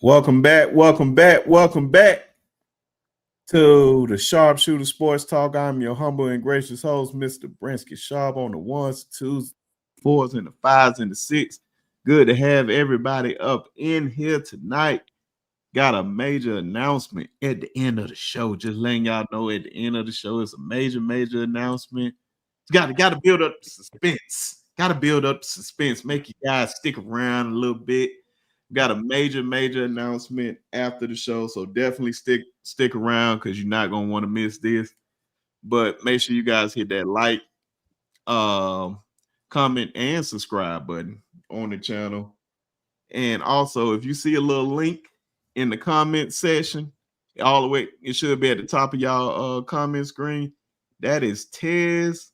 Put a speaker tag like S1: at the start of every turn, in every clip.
S1: Welcome back to the Sharpshooter Sports Talk. I'm your humble and gracious host, Mr. Brinsky Sharp, on the ones, twos, fours, and the fives, and the six. Good to have everybody up in here tonight. Got a major announcement at the end of the show. Just letting y'all know at the end of the show, it's a major announcement. Got to build up suspense. Make you guys stick around a little bit. Got a major announcement after the show, so definitely stick around because you're not gonna want to miss this. But make sure you guys hit that like, comment, and subscribe button on the channel. And also, if you see a little link in the comment section, all the way, it should be at the top of y'all comment screen. That is Tez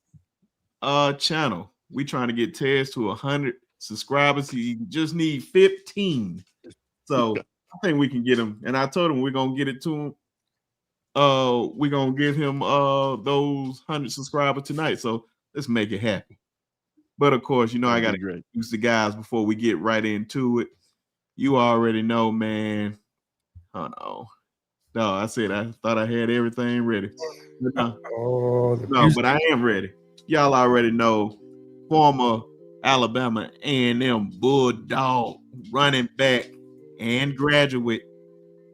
S1: Channel. We trying to get Tez to 100 subscribers. You just need 15. So I think we can get him. And I told him we're gonna get it to him. We're gonna give him those 100 subscribers tonight. So let's make it happen. But of course, you know, I gotta introduce the guys before we get right into it. You already know, man. Oh no, I thought I had everything ready. No, but I am ready. Y'all already know, former Alabama A&M Bulldog running back and graduate,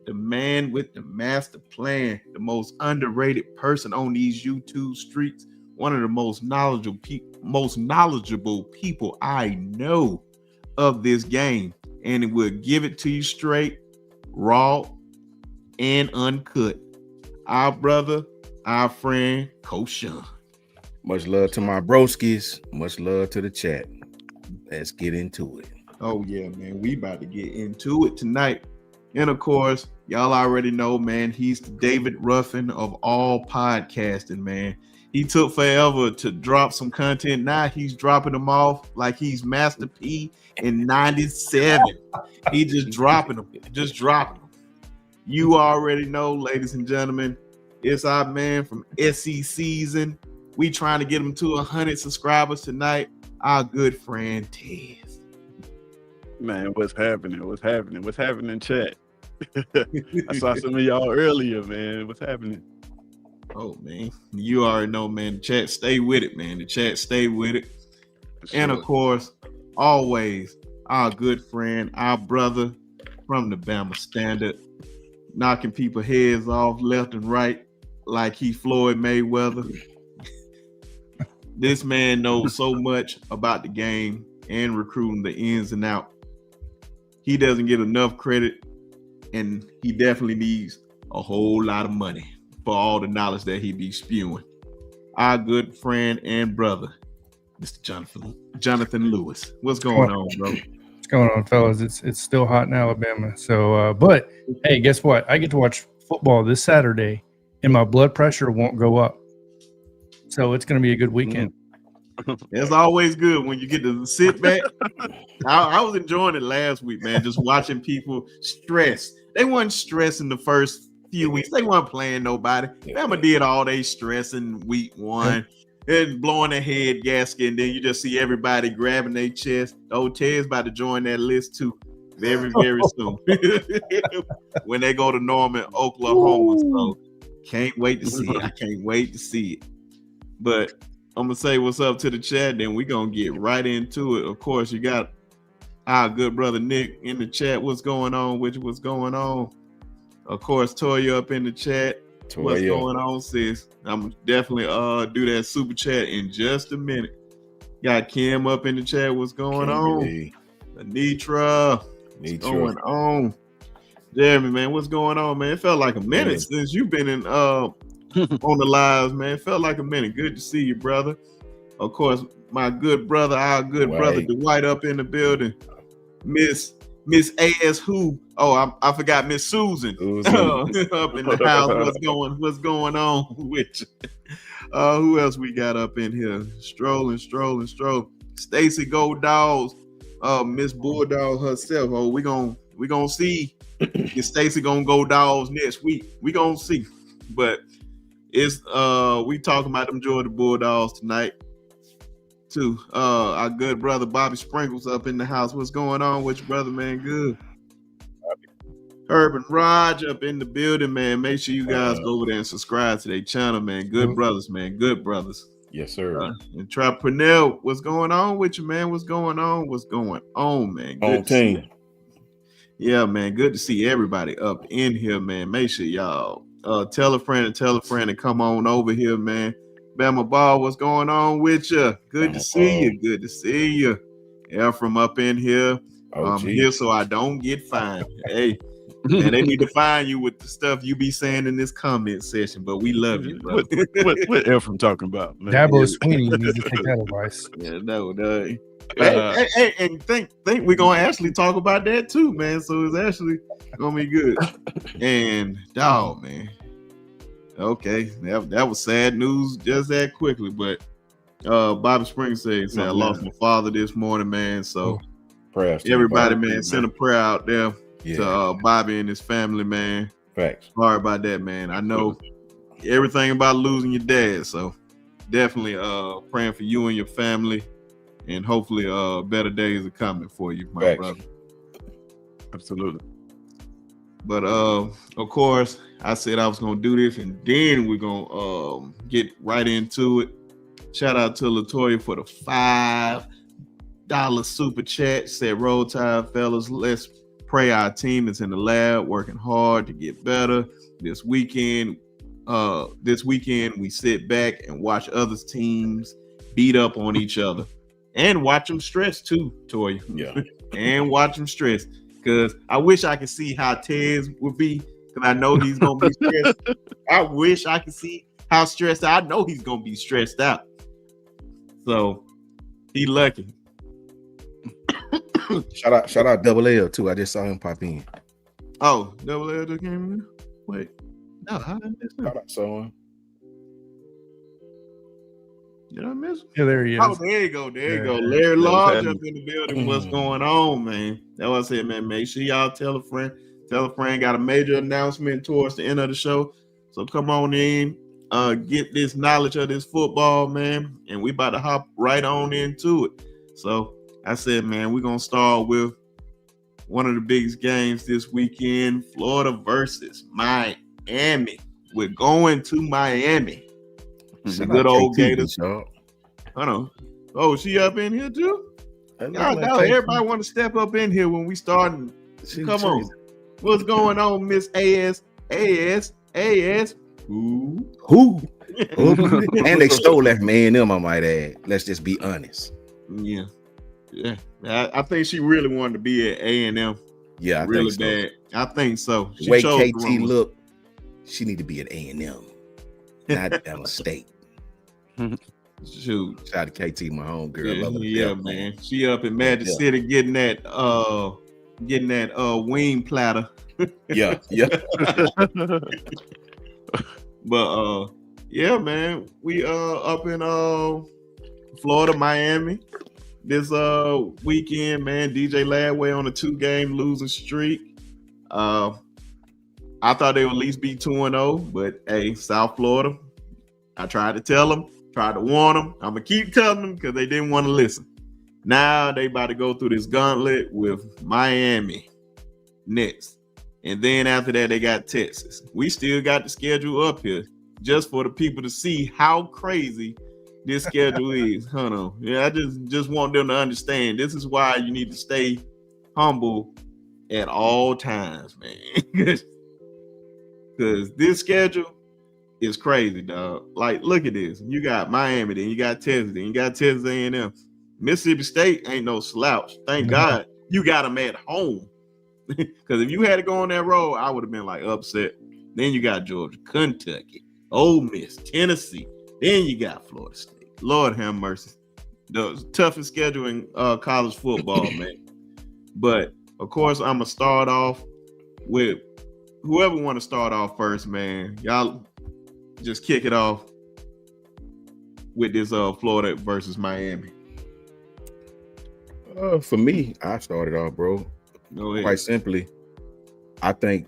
S1: the man with the master plan, the most underrated person on these YouTube streets, one of the most knowledgeable people I know of this game, and it will give it to you straight, raw, and uncut. Our brother, our friend, Coach Shawn.
S2: Much love to my broskies. Much love to the chat. Let's get into it.
S1: Oh, yeah, man. We about to get into it tonight. And, of course, y'all already know, man, he's the David Ruffin of all podcasting, man. He took forever to drop some content. Now he's dropping them off like he's Master P in 97. He just dropping them. You already know, ladies and gentlemen, it's our man from SE Season. We trying to get him to 100 subscribers tonight. Our good friend Tez.
S3: Man, what's happening, chat? I saw some of y'all earlier, man. What's happening?
S1: Oh, man. You already know, man. The chat, stay with it, man. Sure. And, of course, always our good friend, our brother from the Bama Standard, knocking people's heads off left and right like he Floyd Mayweather. This man knows so much about the game and recruiting, the ins and out. He doesn't get enough credit, and he definitely needs a whole lot of money for all the knowledge that he be spewing. Our good friend and brother, Mr. Jonathan Lewis. What's going on, bro?
S4: What's going on, fellas? It's still hot in Alabama. So, but hey, guess what? I get to watch football this Saturday, and my blood pressure won't go up. So it's going to be a good weekend.
S1: It's always good when you get to sit back. I was enjoying it last week, man, just watching people stress. They weren't stressing the first few weeks. They weren't playing nobody. Bama did all they stressing week one and blowing their head gasket, and then you just see everybody grabbing their chest. Oh, Ted's about to join that list too very soon when they go to Norman, Oklahoma. So can't wait to see it. I can't wait to see it. But I'm going to say what's up to the chat, then we're going to get right into it. Of course, you got our good brother Nick in the chat. What's going on? What's going on? Of course, Toya up in the chat. Toya. What's going on, sis? I'm definitely do that super chat in just a minute. Got Kim up in the chat. What's going on? Anitra. What's going on? Jeremy, man, what's going on, man? It felt like a minute since you've been in on the lives, man. Felt like a minute. Good to see you, brother. Of course, my good brother, our good brother Dwight up in the building. Miss AS Who? Oh, I forgot Miss Susan up in the house. What's going on with you? Who else we got up in here? Strolling. Stacy Go Dogs. Miss Bulldog herself. Oh, we gonna see if Stacy gonna go Dogs next week. We gonna see. But it's we talking about them Georgia Bulldogs tonight too. Our good brother Bobby Sprinkles up in the house. What's going on with your brother, man? Good. Urban Raj up in the building, man. Make sure you guys go over there and subscribe to their channel, man. Good brothers, man. Good brothers.
S2: Yes, sir.
S1: And Trap Purnell, what's going on with you, man? What's going on? What's going on, man? Good
S2: On team.
S1: Yeah, man. Good to see everybody up in here, man. Make sure y'all tell a friend and come on over here, man. Bama Ball, what's going on with you? Good to see you. Good to see you. Yeah, from up in here. Here so I don't get fined. Hey, man, they need to fine you with the stuff you be saying in this comment section, but we love you, bro.
S3: What Ephraim talking about? Man?
S4: Dabo Sweeney needs to take that advice.
S1: Yeah, no. Hey, and think we're gonna actually talk about that too, man. So it's actually gonna be good. And dog, man. Okay, that was sad news just that quickly, but Bobby Springs said I lost my father this morning, man. So
S2: prayers,
S1: everybody, man, send a prayer out there to Bobby and his family, man.
S2: Facts.
S1: Sorry about that, man. I know everything about losing your dad, so definitely praying for you and your family, and hopefully better days are coming for you, my brother.
S3: Absolutely.
S1: But of course, I said I was gonna do this, and then we're gonna get right into it. Shout out to Latoya for the $5 super chat. Said, "Roll Tide, fellas. Let's pray our team is in the lab, working hard to get better. This weekend, we sit back and watch other teams beat up on each other, and watch them stress too, Toya.
S2: Yeah,
S1: and watch them stress. Because I wish I could see how Tez would be, because I know he's gonna be stressed. I wish I could see how stressed out. I know he's gonna be stressed out. So he lucky."
S2: Shout out Double L too. I just saw him pop in.
S1: Oh, Double L just came in. Wait, no, how did I miss him?
S2: Shout out someone.
S1: Did I miss him?
S4: Yeah, there he is.
S1: Oh, there you go. There you go. Larry Large up in the building. What's going on, man? That's what I said, man. Make sure y'all tell a friend. Tell a friend. Got a major announcement towards the end of the show. So come on in. Get this knowledge of this football, man. And we about to hop right on into it. So I said, man, we're going to start with one of the biggest games this weekend, Florida versus Miami. We're going to Miami. The good old Gators. Hold on. Oh, she up in here too? Everybody want to step up in here when we starting. Come on. What's going on, Miss AS? Who?
S2: And they stole that from A&M, I might add. Let's just be honest.
S1: Yeah. I think she really wanted to be at A&M.
S2: Yeah, I
S1: really
S2: think so.
S1: bad. I think so.
S2: The way KT look, she need to be at A&M, not Alabama State.
S1: Shoot.
S2: Shout out to KT, my home girl.
S1: Yeah, man. She up in Magic City getting that wing platter.
S2: yeah.
S1: But yeah, man. We up in Florida, Miami. This weekend, man. DJ Ladway on a 2-game losing streak. I thought they would at least be 2-0, but hey, South Florida. I tried to tell them. Tried to warn them. I'm going to keep telling them because they didn't want to listen. Now they about to go through this gauntlet with Miami next. And then after that, they got Texas. We still got the schedule up here just for the people to see how crazy this schedule is. Hold on. Yeah, I just want them to understand this is why you need to stay humble at all times, man. Because this schedule is crazy, dog. Like, look at this. You got Miami, then you got Texas, then you got Texas A&M. Mississippi State ain't no slouch. Thank God you got them at home. Because if you had to go on that road, I would have been like upset. Then you got Georgia, Kentucky, Ole Miss, Tennessee. Then you got Florida State. Lord have mercy. The toughest schedule in college football, man. But of course, I'm gonna start off with whoever want to start off first, man. Y'all just kick it off with this Florida versus Miami.
S2: For me, I started off, bro. Quite simply, I think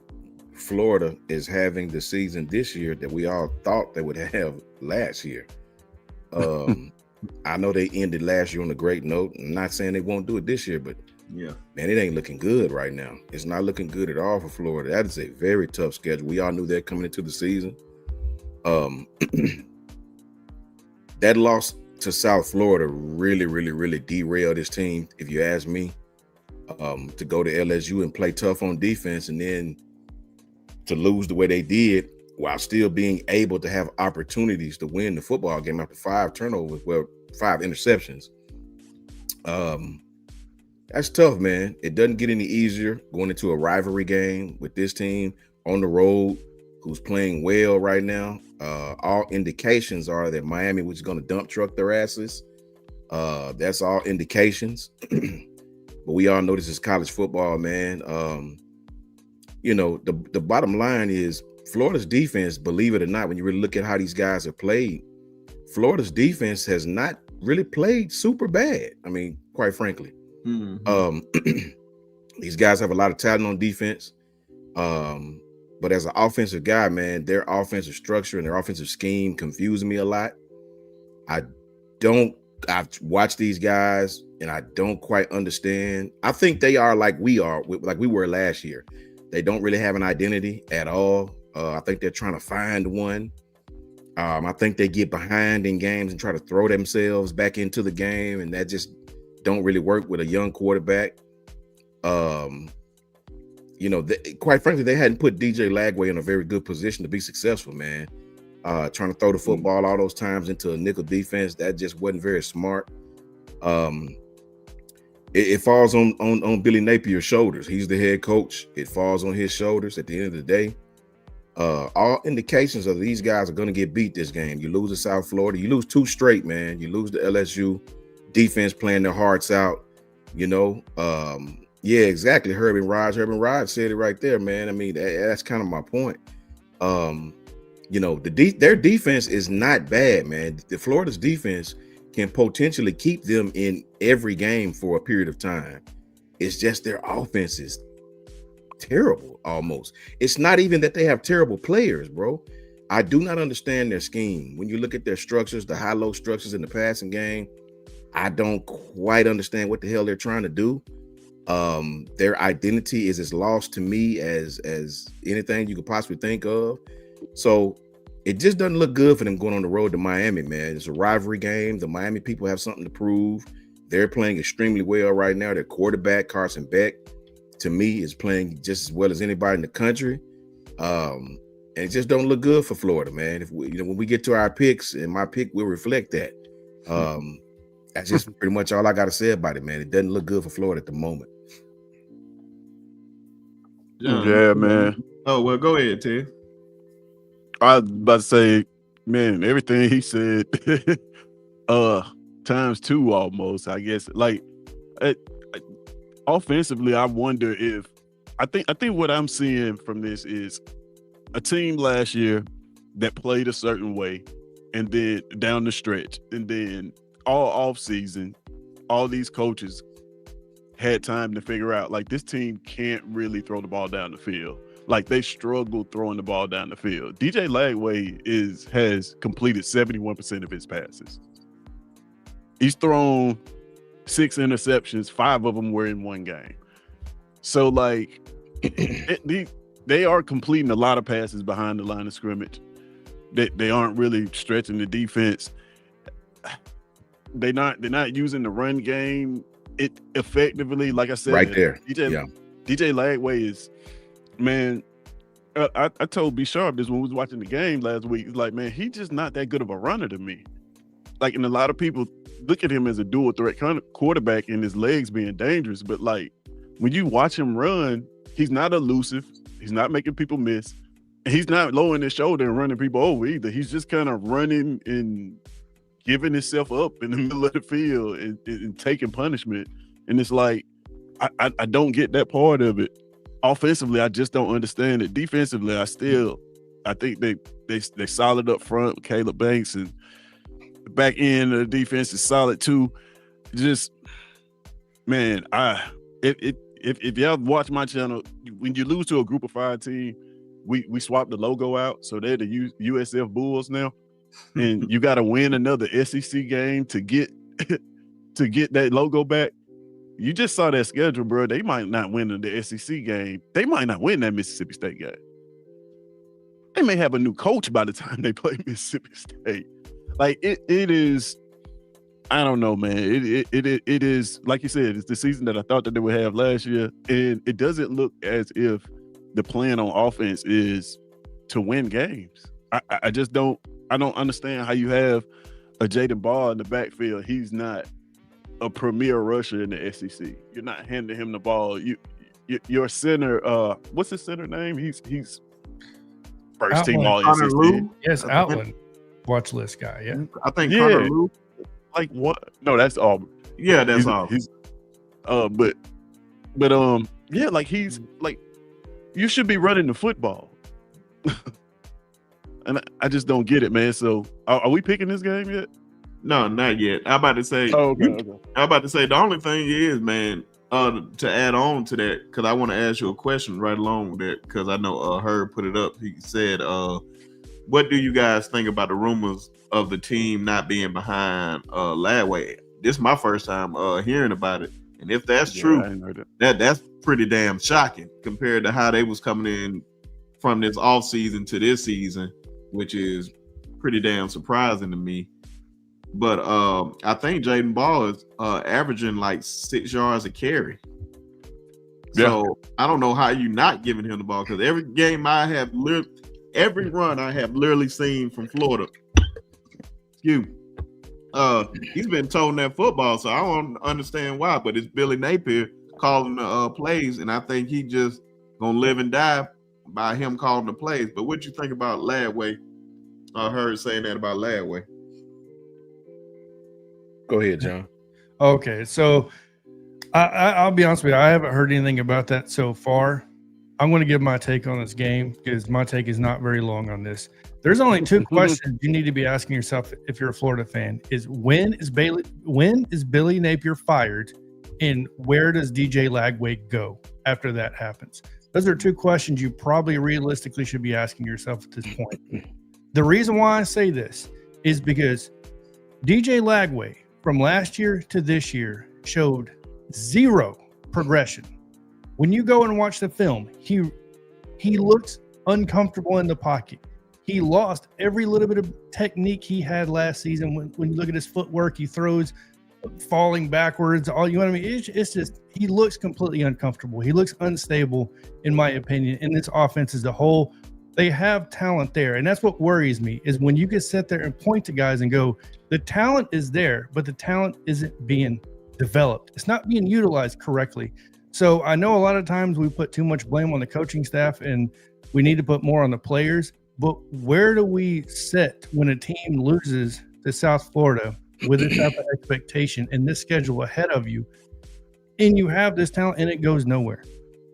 S2: Florida is having the season this year that we all thought they would have last year. I know they ended last year on a great note. I'm not saying they won't do it this year, but
S1: Yeah.
S2: Man, it ain't looking good right now. It's not looking good at all for Florida. That is a very tough schedule. We all knew that coming into the season. That loss to South Florida really derailed this team, if you ask me. To go to LSU and play tough on defense and then to lose the way they did while still being able to have opportunities to win the football game after 5 turnovers, 5 interceptions. That's tough, man. It doesn't get any easier going into a rivalry game with this team on the road who's playing well right now. All indications are that Miami was going to dump truck their asses. That's all indications. But we all know this is college football, man. The bottom line is Florida's defense, believe it or not, when you really look at how these guys have played, Florida's defense has not really played super bad. I mean, quite frankly. Mm-hmm. These guys have a lot of talent on defense. But as an offensive guy, man, their offensive structure and their offensive scheme confuses me a lot. I've watched these guys and I don't quite understand. I think they are like we were last year. They don't really have an identity at all. I think they're trying to find one. I think they get behind in games and try to throw themselves back into the game, and that just don't really work with a young quarterback. Quite frankly, they hadn't put DJ Lagway in a very good position to be successful, man. Trying to throw the football all those times into a nickel defense, that just wasn't very smart. It falls on Billy Napier's shoulders. He's the head coach. It falls on his shoulders at the end of the day. All indications of these guys are going to get beat this game. You lose to South Florida. You lose 2 straight, man. You lose to LSU. Defense playing their hearts out, Yeah, exactly. Herman Rod said it right there, man. I mean, that's kind of my point. Their defense is not bad, man. The Florida's defense can potentially keep them in every game for a period of time. It's just their offense is terrible almost. It's not even that they have terrible players, bro. I do not understand their scheme. When you look at their structures, the high-low structures in the passing game, I don't quite understand what the hell they're trying to do. Their identity is as lost to me as anything you could possibly think of. So it just doesn't look good for them going on the road to Miami, man. It's a rivalry game. The Miami people have something to prove. They're playing extremely well right now. Their quarterback, Carson Beck, to me, is playing just as well as anybody in the country. And it just don't look good for Florida, man. If when we get to our picks, and my pick will reflect that. That's just pretty much all I got to say about it, man. It doesn't look good for Florida at the moment.
S3: Yeah, man.
S1: Oh, well, go ahead, Ted.
S3: I was about to say, man, everything he said, times 2 almost, I guess. Like, offensively, I wonder if I think what I'm seeing from this is a team last year that played a certain way, and then down the stretch, and then all off season, all these coaches had time to figure out, like, this team can't really throw the ball down the field. Like, they struggled throwing the ball down the field. DJ Lagway has completed 71% of his passes. He's thrown 6 interceptions, 5 of them were in one game. So, like, they are completing a lot of passes behind the line of scrimmage. They aren't really stretching the defense. They're not using the run game it effectively. Like I said,
S2: right there.
S3: DJ Lagway is, man. I told B Sharp this when we was watching the game last week. It's like, man, he's just not that good of a runner to me. Like, and a lot of people look at him as a dual threat kind of quarterback and his legs being dangerous. But, like, when you watch him run, he's not elusive. He's not making people miss. And he's not lowering his shoulder and running people over either. He's just kind of running and giving himself up in the middle of the field and taking punishment. And it's like, I don't get that part of it. Offensively, I just don't understand it. Defensively, I think they solid up front with Caleb Banks, and the back end of the defense is solid too. Just, man, if y'all watch my channel, when you lose to a group of 5 team, we swapped the logo out, so they're the USF Bulls now. And you got to win another SEC game to get that logo back. You just saw that schedule, bro. They might not win the SEC game. They might not win that Mississippi State game. They may have a new coach by the time they play Mississippi State. Like it is. I don't know, man. It is, like you said, it's the season that I thought that they would have last year, and it doesn't look as if the plan on offense is to win games. I just don't. I don't understand how you have a Jaden Ball in the backfield. He's not a premier rusher in the SEC. You're not handing him the ball. Your center. What's his center name? He's first team all SEC.
S4: Yes, Outland. Watch list guy. Yeah,
S1: I think Connor Lou.
S3: Like what? No, that's Auburn.
S1: Yeah, that's Auburn.
S3: Yeah, like he's like, you should be running the football. And I just don't get it, man. So are we picking this game yet?
S1: No, not yet. I'm about to say.
S3: Okay.
S1: I'm about to say the only thing is, man, to add on to that, because I want to ask you a question right along with that, because I know Herb put it up. He said, what do you guys think about the rumors of the team not being behind Ladway? This is my first time hearing about it, and if that's true, that's pretty damn shocking compared to how they was coming in from this off season to this season, which is pretty damn surprising to me. But I think Jaden Ball is averaging like 6 yards a carry. So I don't know how you not giving him the ball, because every game I have every run I have literally seen from Florida, he's been toting that football, so I don't understand why. But it's Billy Napier calling the plays, and I think he just gonna live and die by him calling the plays. But what you think about Ladway? I heard saying that about Ladway.
S2: Go ahead, John.
S4: Okay, so I'll be honest with you. I haven't heard anything about that so far. I'm going to give my take on this game because my take is not very long on this. There's only two questions you need to be asking yourself if you're a Florida fan: is when is Billy Napier fired, and where does DJ Ladway go after that happens? Those are two questions you probably realistically should be asking yourself at this point. The reason why I say this is because DJ Ladway from last year to this year showed zero progression. When you go and watch the film, he looks uncomfortable in the pocket. He lost every little bit of technique he had last season. When you look at his footwork, he throws falling backwards. All you know what I mean? It's just he looks completely uncomfortable. He looks unstable, in my opinion. And this offense as a whole, they have talent there, and that's what worries me. Is when you can sit there and point to guys and go, the talent is there, but the talent isn't being developed. It's not being utilized correctly. So I know a lot of times we put too much blame on the coaching staff, and we need to put more on the players. But where do we sit when a team loses to South Florida with this type of expectation and this schedule ahead of you, and you have this talent and it goes nowhere,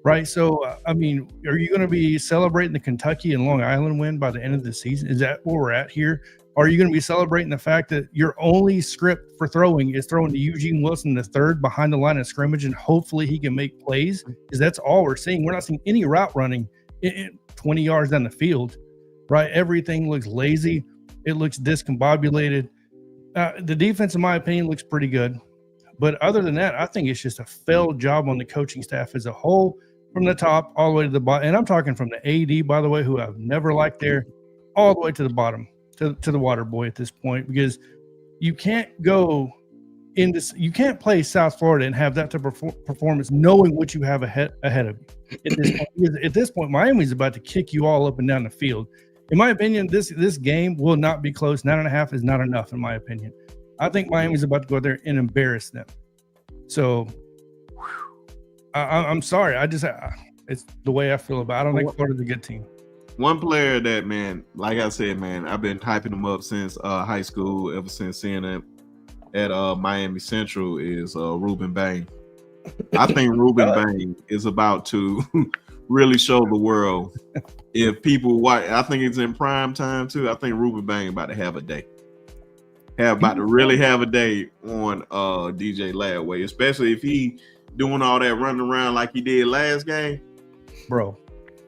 S4: right? So, I mean, are you going to be celebrating the Kentucky and Long Island win by the end of the season? Is that where we're at here? Are you going to be celebrating the fact that your only script for throwing is throwing to Eugene Wilson the third behind the line of scrimmage, and hopefully he can make plays? Because that's all we're seeing. We're not seeing any route running 20 yards down the field, right? Everything looks lazy. It looks discombobulated. The defense, in my opinion, looks pretty good. But other than that, I think it's just a failed job on the coaching staff as a whole, from the top all the way to the bottom. And I'm talking from the AD, by the way, who I've never liked there, all the way to the bottom, to the water boy at this point, because you can't go in this, you can't play South Florida and have that type of performance knowing what you have ahead of you. At this point, Miami's about to kick you all up and down the field. In my opinion, this game will not be close. 9.5 is not enough, in my opinion. I think Miami's about to go there and embarrass them. So, I'm sorry. It's the way I feel about it. I don't think Florida's a good team.
S1: One player that, man, like I said, man, I've been hyping him up since high school, ever since seeing him at Miami Central, is Ruben Bain. I think Ruben Bain is about to really show the world. If people watch, I think it's in prime time too. I think Ruben Bain about to have a day. About to really have a day on DJ Ladway, especially if he doing all that running around like he did last game.
S4: Bro,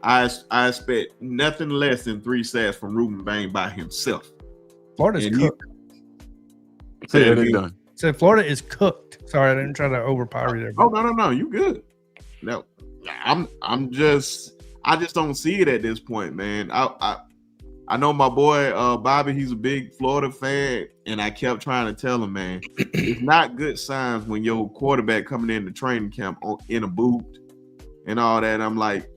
S1: I expect nothing less than 3 sacks from Ruben Bain by himself.
S4: Florida's cooked.
S3: Say
S4: So Florida is cooked. Sorry, I didn't try to overpower you there.
S1: Oh no, you good. No, I just don't see it at this point, man. I know my boy Bobby, he's a big Florida fan, and I kept trying to tell him, man, it's not good signs when your quarterback coming into training camp in a boot and all that. I'm like,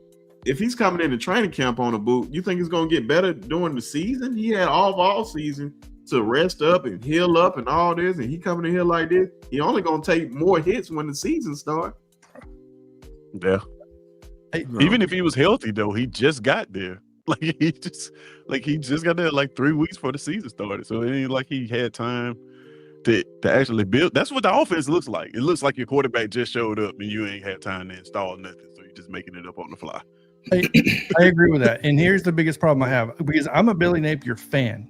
S1: if he's coming into training camp on a boot, you think he's gonna get better during the season? He had all season to rest up and heal up and all this, and he coming in here like this, he only gonna take more hits when the season starts.
S3: Yeah. Even if he was healthy though, he just got there. He just got there like 3 weeks before the season started. So it ain't like he had time to actually build. That's what the offense looks like. It looks like your quarterback just showed up and you ain't had time to install nothing. So you're just making it up on the fly.
S4: I agree with that. And here's the biggest problem I have, because I'm a Billy Napier fan,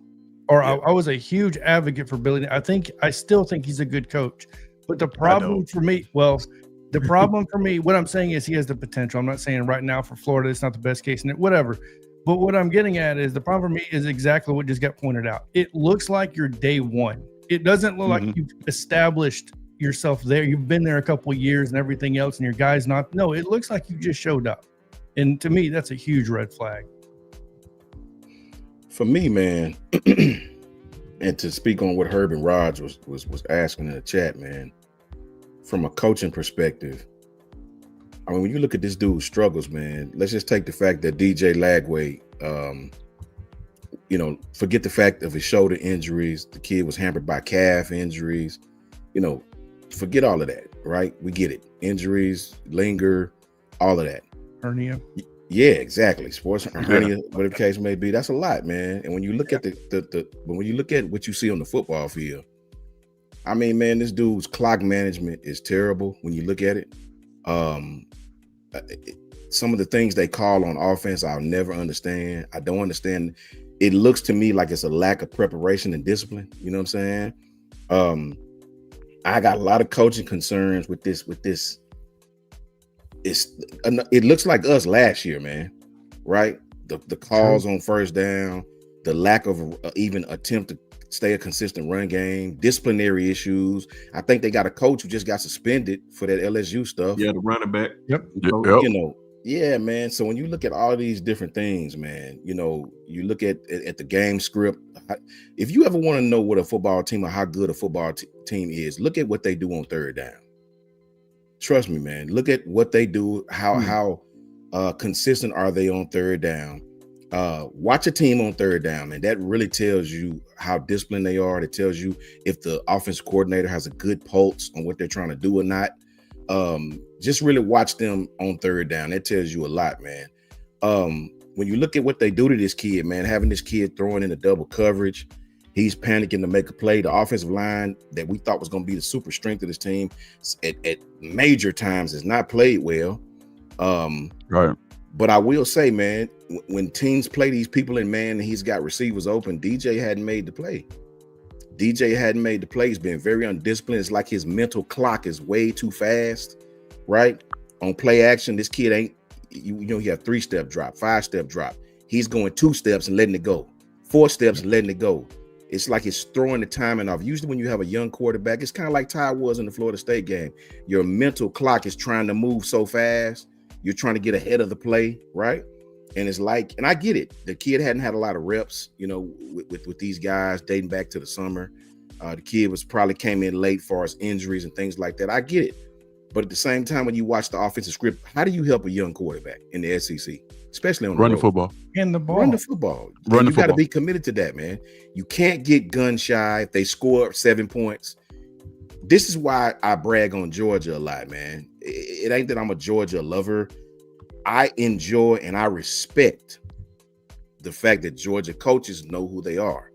S4: or I was a huge advocate for Billy. I still think he's a good coach. But the problem for me, what I'm saying is he has the potential. I'm not saying right now for Florida, it's not the best case, whatever. But what I'm getting at is the problem for me is exactly what just got pointed out. It looks like you're day one. It doesn't look like you've established yourself there. You've been there a couple of years and everything else, and your guy's not. No, it looks like you just showed up. And to me, that's a huge red flag.
S2: For me, man, and to speak on what Herb and Raj was asking in the chat, man, from a coaching perspective, I mean, when you look at this dude's struggles, man, let's just take the fact that DJ Lagway, forget the fact of his shoulder injuries. The kid was hampered by calf injuries. Forget all of that, right? We get it. Injuries, linger, all of that.
S4: Hernia.
S2: Yeah, exactly. Sports hernia, whatever the case may be. That's a lot, man. And when you look at when you look at what you see on the football field, I mean, man, this dude's clock management is terrible when you look at it. Some of the things they call on offense, I'll never understand. I don't understand. It looks to me like it's a lack of preparation and discipline. You know what I'm saying? I got a lot of coaching concerns with this. It looks like us last year, man. Right? The calls on first down, the lack of even attempt to stay a consistent run game, disciplinary issues. I think they got a coach who just got suspended for that LSU stuff.
S1: Yeah, the running back.
S4: Yep.
S2: Yeah, man. So when you look at all these different things, man, you look at the game script. If you ever want to know what a football team or how good a football team is, look at what they do on third down. Trust me, man. Look at what they do. How consistent are they on third down? Watch a team on third down, and that really tells you how disciplined they are. It tells you if the offensive coordinator has a good pulse on what they're trying to do or not. Just really watch them on third down. That tells you a lot, man. When you look at what they do to this kid, man, having this kid throwing in the double coverage, he's panicking to make a play. The offensive line that we thought was going to be the super strength of this team at major times has not played well.
S3: Right.
S2: But I will say, man, when teams play these people in man and he's got receivers open, DJ hadn't made the play. He's been very undisciplined. It's like his mental clock is way too fast, right? On play action, this kid ain't, he have 3-step drop, 5-step drop. He's going 2 steps and letting it go, 4 steps and letting it go. It's like it's throwing the timing off. Usually when you have a young quarterback, it's kind of like Ty was in the Florida State game. Your mental clock is trying to move so fast. You're trying to get ahead of the play, right? And it's like, and I get it. The kid hadn't had a lot of reps, with these guys dating back to the summer. The kid probably came in late for his injuries and things like that. I get it. But at the same time, when you watch the offensive script, how do you help a young quarterback in the SEC, especially on the road?
S3: The football.
S4: And the ball.
S2: Run the football. You got to be committed to that, man. You can't get gun shy if they score 7 points. This is why I brag on Georgia a lot, man. It ain't that I'm a Georgia lover. I enjoy and I respect the fact that Georgia coaches know who they are.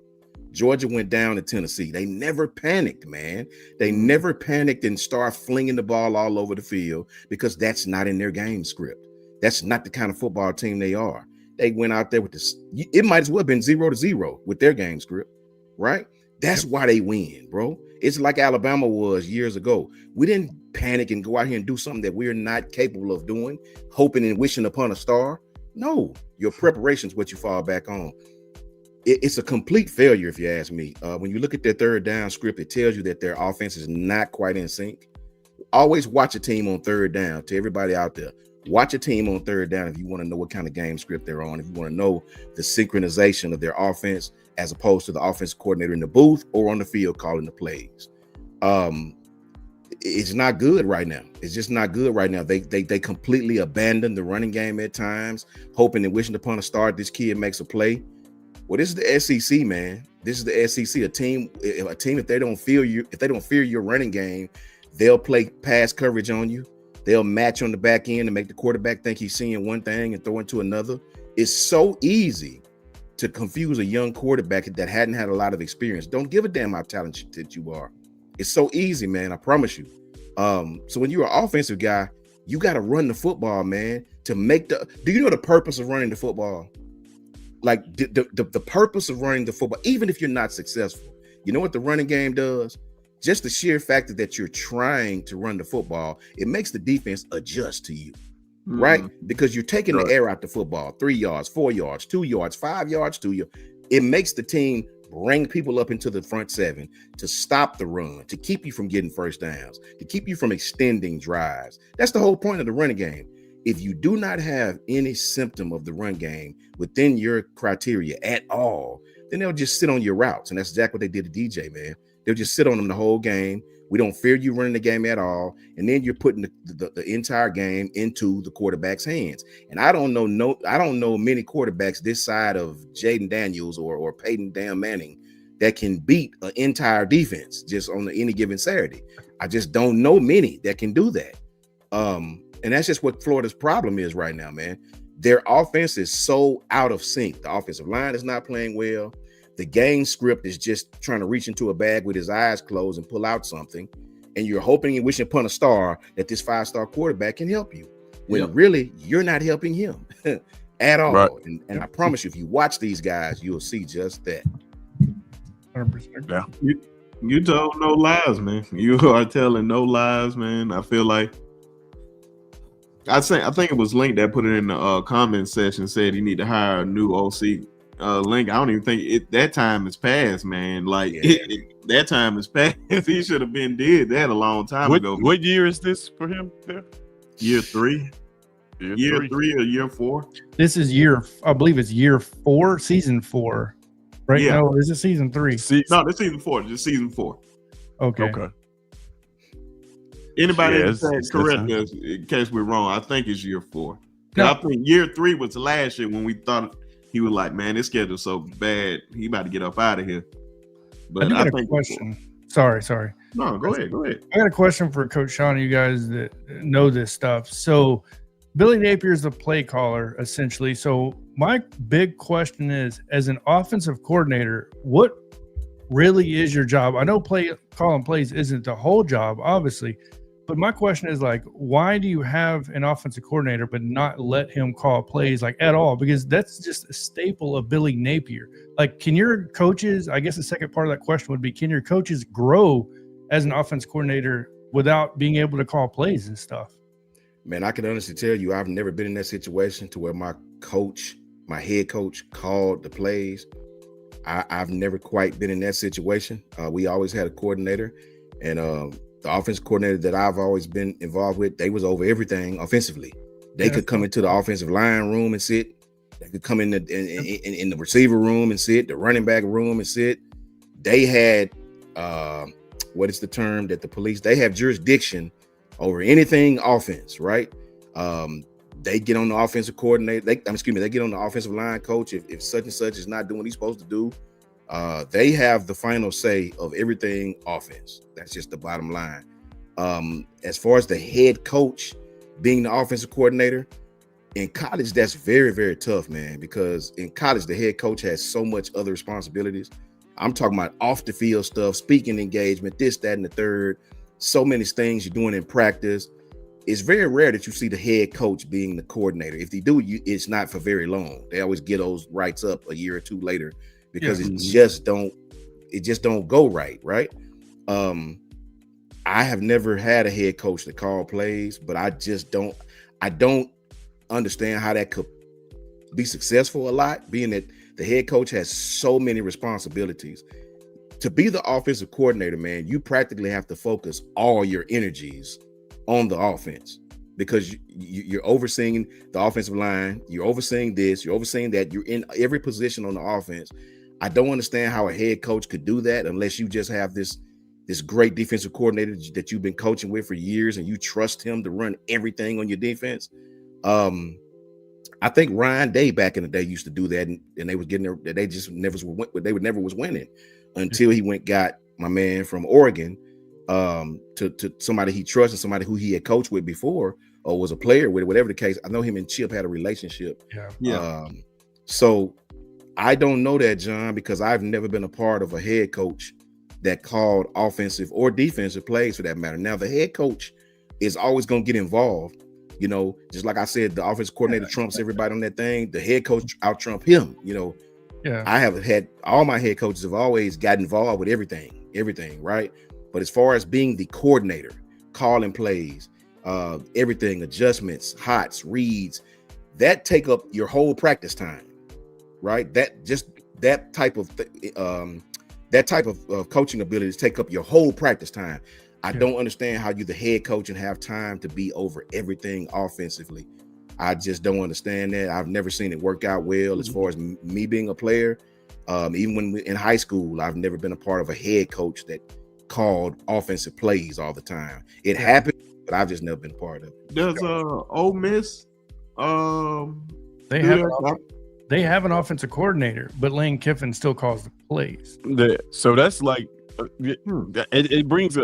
S2: Georgia went down to Tennessee. They never panicked, man. They never panicked and start flinging the ball all over the field because that's not in their game script. That's not the kind of football team they are. They went out there with this. It might as well have been 0-0 with their game script, right? That's why they win, bro. It's like Alabama was years ago. We didn't panic and go out here and do something that we're not capable of doing, hoping and wishing upon a star. No, your preparation is what you fall back on. it's a complete failure, if you ask me. When you look at their third down script, it tells you that their offense is not quite in sync. Always watch a team on third down. To everybody out there, watch a team on third down if you want to know what kind of game script they're on, if you want to know the synchronization of their offense as opposed to the offensive coordinator in the booth or on the field calling the plays. It's not good right now. It's just not good right now. They completely abandon the running game at times, hoping and wishing upon a star this kid makes a play. Well, this is the SEC, man. This is the SEC. A team if they don't fear your running game, they'll play pass coverage on you. They'll match on the back end and make the quarterback think he's seeing one thing and throw into another. It's so easy to confuse a young quarterback that hadn't had a lot of experience. Don't give a damn how talented you are. It's so easy, man. I promise you. So when you're an offensive guy, you got to run the football, man. Do you know the purpose of running the football? Like the purpose of running the football, even if you're not successful, you know what the running game does? Just the sheer fact that you're trying to run the football, it makes the defense adjust to you, right? Because you're taking the air out the football, 3 yards, 4 yards, 2 yards, 5 yards to you. It makes the team bring people up into the front seven to stop the run, to keep you from getting first downs, to keep you from extending drives. That's the whole point of the running game. If you do not have any symptom of the run game within your criteria at all, then they'll just sit on your routes. And that's exactly what they did to DJ, man. They'll just sit on them the whole game. We don't fear you running the game at all. And then you're putting the entire game into the quarterback's hands. And I don't know many quarterbacks this side of Jaden Daniels or Peyton Dan Manning that can beat an entire defense just on any given Saturday. I just don't know many that can do that. And that's just what Florida's problem is right now, man. Their offense is so out of sync. The offensive line is not playing well. The game script is just trying to reach into a bag with his eyes closed and pull out something. And you're hoping and wishing upon a star that this 5-star quarterback can help you. When really you're not helping him at all. Right. And I promise you, if you watch these guys, you'll see just that.
S4: 100%.
S3: Yeah.
S1: You told no lies, man. You are telling no lies, man. I feel like I think it was Link that put it in the comment section, said he need to hire a new OC. Link, I don't even think that time is past, man. Like that time is past. He should have been did that a long time ago.
S3: What year is this for him?
S1: Year 3. Year 3 or year 4?
S4: This is I believe it's year 4, season 4. Right? Yeah. No, is it season 3?
S1: No, this season 4. Just season 4.
S4: Okay.
S1: Anybody correct us in case we're wrong. I think it's year 4. No. I think year 3 was last year when we thought he was like, man, this schedule's so bad. He about to get up out of here. But I think a question. Sorry.
S4: No,
S1: go ahead.
S4: I got a question for Coach Shawn, you guys that know this stuff. So Billy Napier is the play caller, essentially. So my big question is, as an offensive coordinator, what really is your job? I know calling plays isn't the whole job, obviously. But my question is, like, why do you have an offensive coordinator but not let him call plays, like, at all? Because that's just a staple of Billy Napier. Like, can your coaches, I guess the second part of that question would be, can your coaches grow as an offense coordinator without being able to call plays and stuff?
S2: Man, I can honestly tell you, I've never been in that situation to where my head coach called the plays. I've never quite been in that situation. We always had a coordinator, and the offense coordinator that I've always been involved with, they was over everything offensively. They could come into the offensive line room and sit. They could come in the receiver room and sit, the running back room and sit. They had, what is the term that the police, they have jurisdiction over anything offense, right? They get on the offensive coordinator. They get on the offensive line coach. If such and such is not doing what he's supposed to do, they have the final say of everything offense. That's just the bottom line. As far as the head coach being the offensive coordinator, in college, that's very, very tough, man, because in college, the head coach has so much other responsibilities. I'm talking about off the field stuff, speaking engagement, this, that, and the third. So many things you're doing in practice. It's very rare that you see the head coach being the coordinator. If they do, it's not for very long. They always get those rights up a year or two later because it just don't go right? I have never had a head coach that call plays, but I don't understand how that could be successful a lot, being that The head coach has so many responsibilities. To be the offensive coordinator, man, you practically have to focus all your energies on the offense, because you're overseeing the offensive line, you're overseeing this, you're overseeing that, you're in every position on the offense. I don't understand how a head coach could do that unless you just have this great defensive coordinator that you've been coaching with for years and you trust him to run everything on your defense. I think Ryan Day back in the day used to do that, and they was getting there. They just never was winning until he got my man from Oregon to somebody he trusted, somebody who he had coached with before or was a player with, whatever the case. I know him and Chip had a relationship.
S1: Yeah.
S2: So I don't know that, John, because I've never been a part of a head coach that called offensive or defensive plays for that matter. Now, the head coach is always going to get involved. You know, just like I said, the offensive coordinator trumps everybody on that thing. The head coach out trump him. You know, I have had all my head coaches have always got involved with everything, right? But as far as being the coordinator, calling plays, everything, adjustments, hots, reads, that take up your whole practice time, right? That type of coaching abilities take up your whole practice time. I don't understand how you the head coach and have time to be over everything offensively. I just don't understand that. I've never seen it work out well as far as me being a player. Even when in high school, I've never been a part of a head coach that called offensive plays all the time. It happened, but I've just never been a part of it.
S1: Does Ole Miss
S4: they have an offensive coordinator, but Lane Kiffin still calls the plays.
S3: So that's like it brings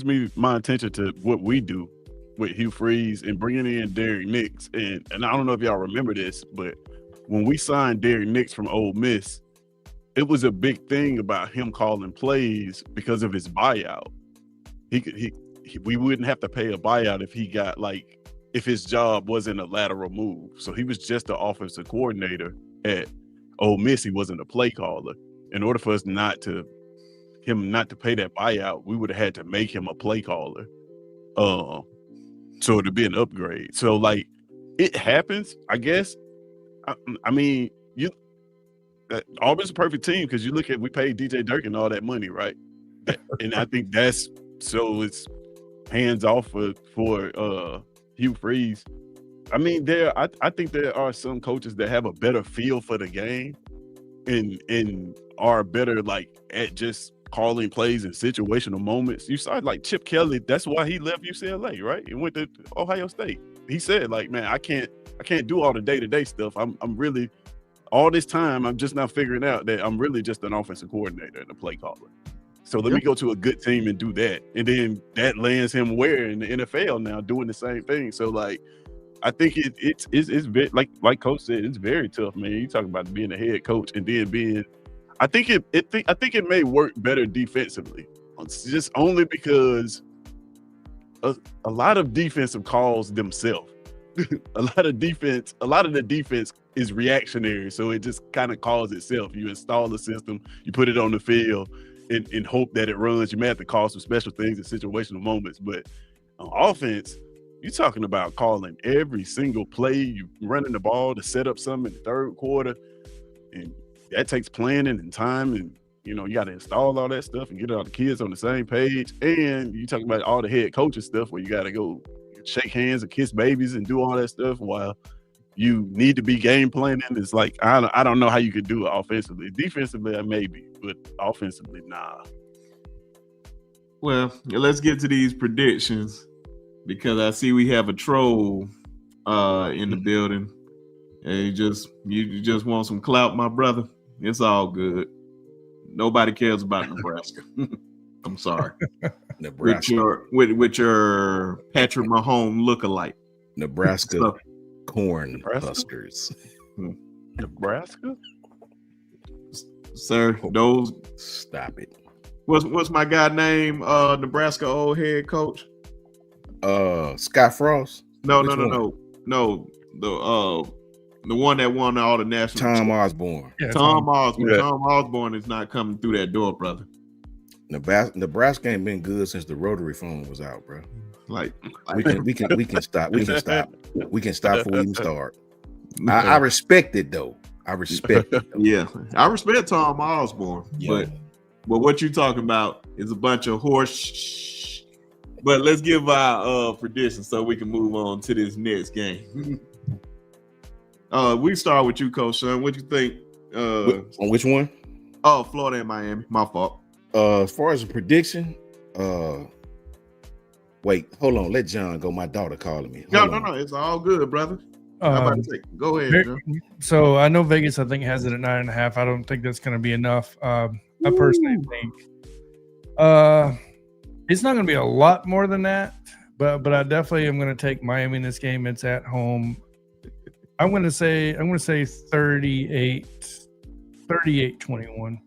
S3: me my attention to what we do with Hugh Freeze and bringing in Derek Nix, and I don't know if y'all remember this, but when we signed Derek Nix from Ole Miss, it was a big thing about him calling plays because of his buyout. We wouldn't have to pay a buyout if his job wasn't a lateral move. So he was just the offensive coordinator at Ole Miss. He wasn't a play caller. In order for us not to pay that buyout, we would have had to make him a play caller. So to be an upgrade. So like it happens, I guess. I mean, Auburn's a perfect team because you look at, we paid DJ Durkin all that money, right? And I think it's hands off for Hugh Freeze. I mean, I think there are some coaches that have a better feel for the game and are better like at just calling plays in situational moments. You saw like Chip Kelly, that's why he left UCLA, right? He went to Ohio State. He said like, man, I can't do all the day-to-day stuff. I'm really, all this time, I'm just not figuring out that I'm really just an offensive coordinator and a play caller. So let me go to a good team and do that. And then that lands him where in the NFL now doing the same thing. So like, I think it's very, like Coach said, it's very tough, man. You talk about being a head coach and then being, I think it may work better defensively. It's just only because a lot of defensive calls themselves. a lot of the defense is reactionary, so it just kind of calls itself. You install the system, you put it on the field, and hope that it runs. You may have to call some special things in situational moments, but on offense, you're talking about calling every single play. You running the ball to set up something in the third quarter, and that takes planning and time, and you got to install all that stuff and get all the kids on the same page. And you talking about all the head coaching stuff where you got to go shake hands and kiss babies and do all that stuff while you need to be game planning. It's like I don't know how you could do it offensively. Defensively, maybe, but offensively, nah.
S1: Well, let's get to these predictions because I see we have a troll in the building, and you just want some clout, my brother. It's all good. Nobody cares about Nebraska. I'm sorry.
S2: Nebraska
S1: with your Patrick Mahomes lookalike.
S2: Nebraska corn huskers.
S3: Nebraska?
S1: Sir, those
S2: stop it.
S1: What's my guy name? Nebraska old head coach?
S2: Scott Frost?
S1: No. The one that won all the national.
S2: Tom Osborne.
S1: Yeah, Tom Osborne. Yeah. Tom Osborne is not coming through that door, brother.
S2: Nebraska ain't been good since the rotary phone was out, bro.
S1: Like
S2: we can stop. We can stop before we even start. I respect it though. I respect it.
S1: Yeah, I respect Tom Osborne,
S2: Yeah.
S1: but what you talking about is a bunch of horse. But let's give our predictions so we can move on to this next game. We start with you, Coach Shawn. What you think?
S2: On which one?
S1: Oh, Florida and Miami. My fault.
S2: As far as a prediction, wait, hold on. Let John go. My daughter calling me.
S1: No,
S2: Hold
S1: no,
S2: on.
S1: no. It's all good, brother. I'm about to say, go ahead, John.
S4: So I know Vegas, I think, has it at 9.5. I don't think that's going to be enough. I personally think it's not going to be a lot more than that, but I definitely am going to take Miami in this game. It's at home. I'm going to say 38-21.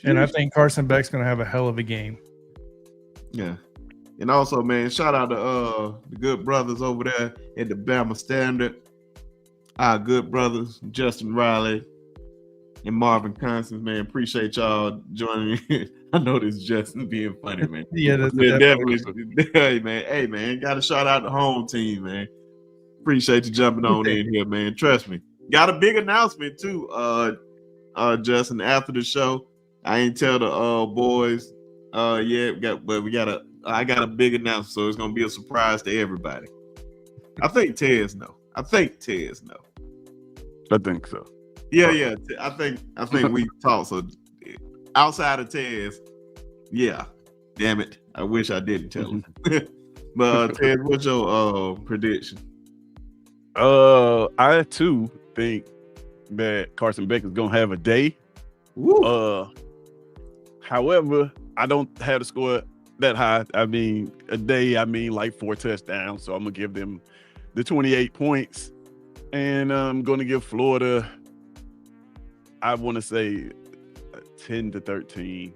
S4: And I think Carson Beck's going to have a hell of a game.
S1: Yeah. And also, man, shout out to the good brothers over there at the Bama Standard. Our good brothers, Justin Riley and Marvin Constance, man. Appreciate y'all joining me. I know this Justin being funny, man.
S4: Yeah, that's
S1: definitely. Hey, man, got to shout out the home team, man. Appreciate you jumping on in here, man. Trust me. Got a big announcement too, Justin, after the show. I ain't tell the boys yet, I got a big announcement, so it's gonna be a surprise to everybody. I think Tez know. I think
S3: so.
S1: Yeah. I think we talked. So outside of Tez, yeah. Damn it. I wish I didn't tell him. But Tez, what's your prediction?
S3: I too think that Carson Beck is gonna have a day.
S1: Woo.
S3: However, I don't have the score that high. I mean, a day, like 4 touchdowns. So I'm gonna give them the 28 points. And I'm gonna give Florida, I want to say 10-13.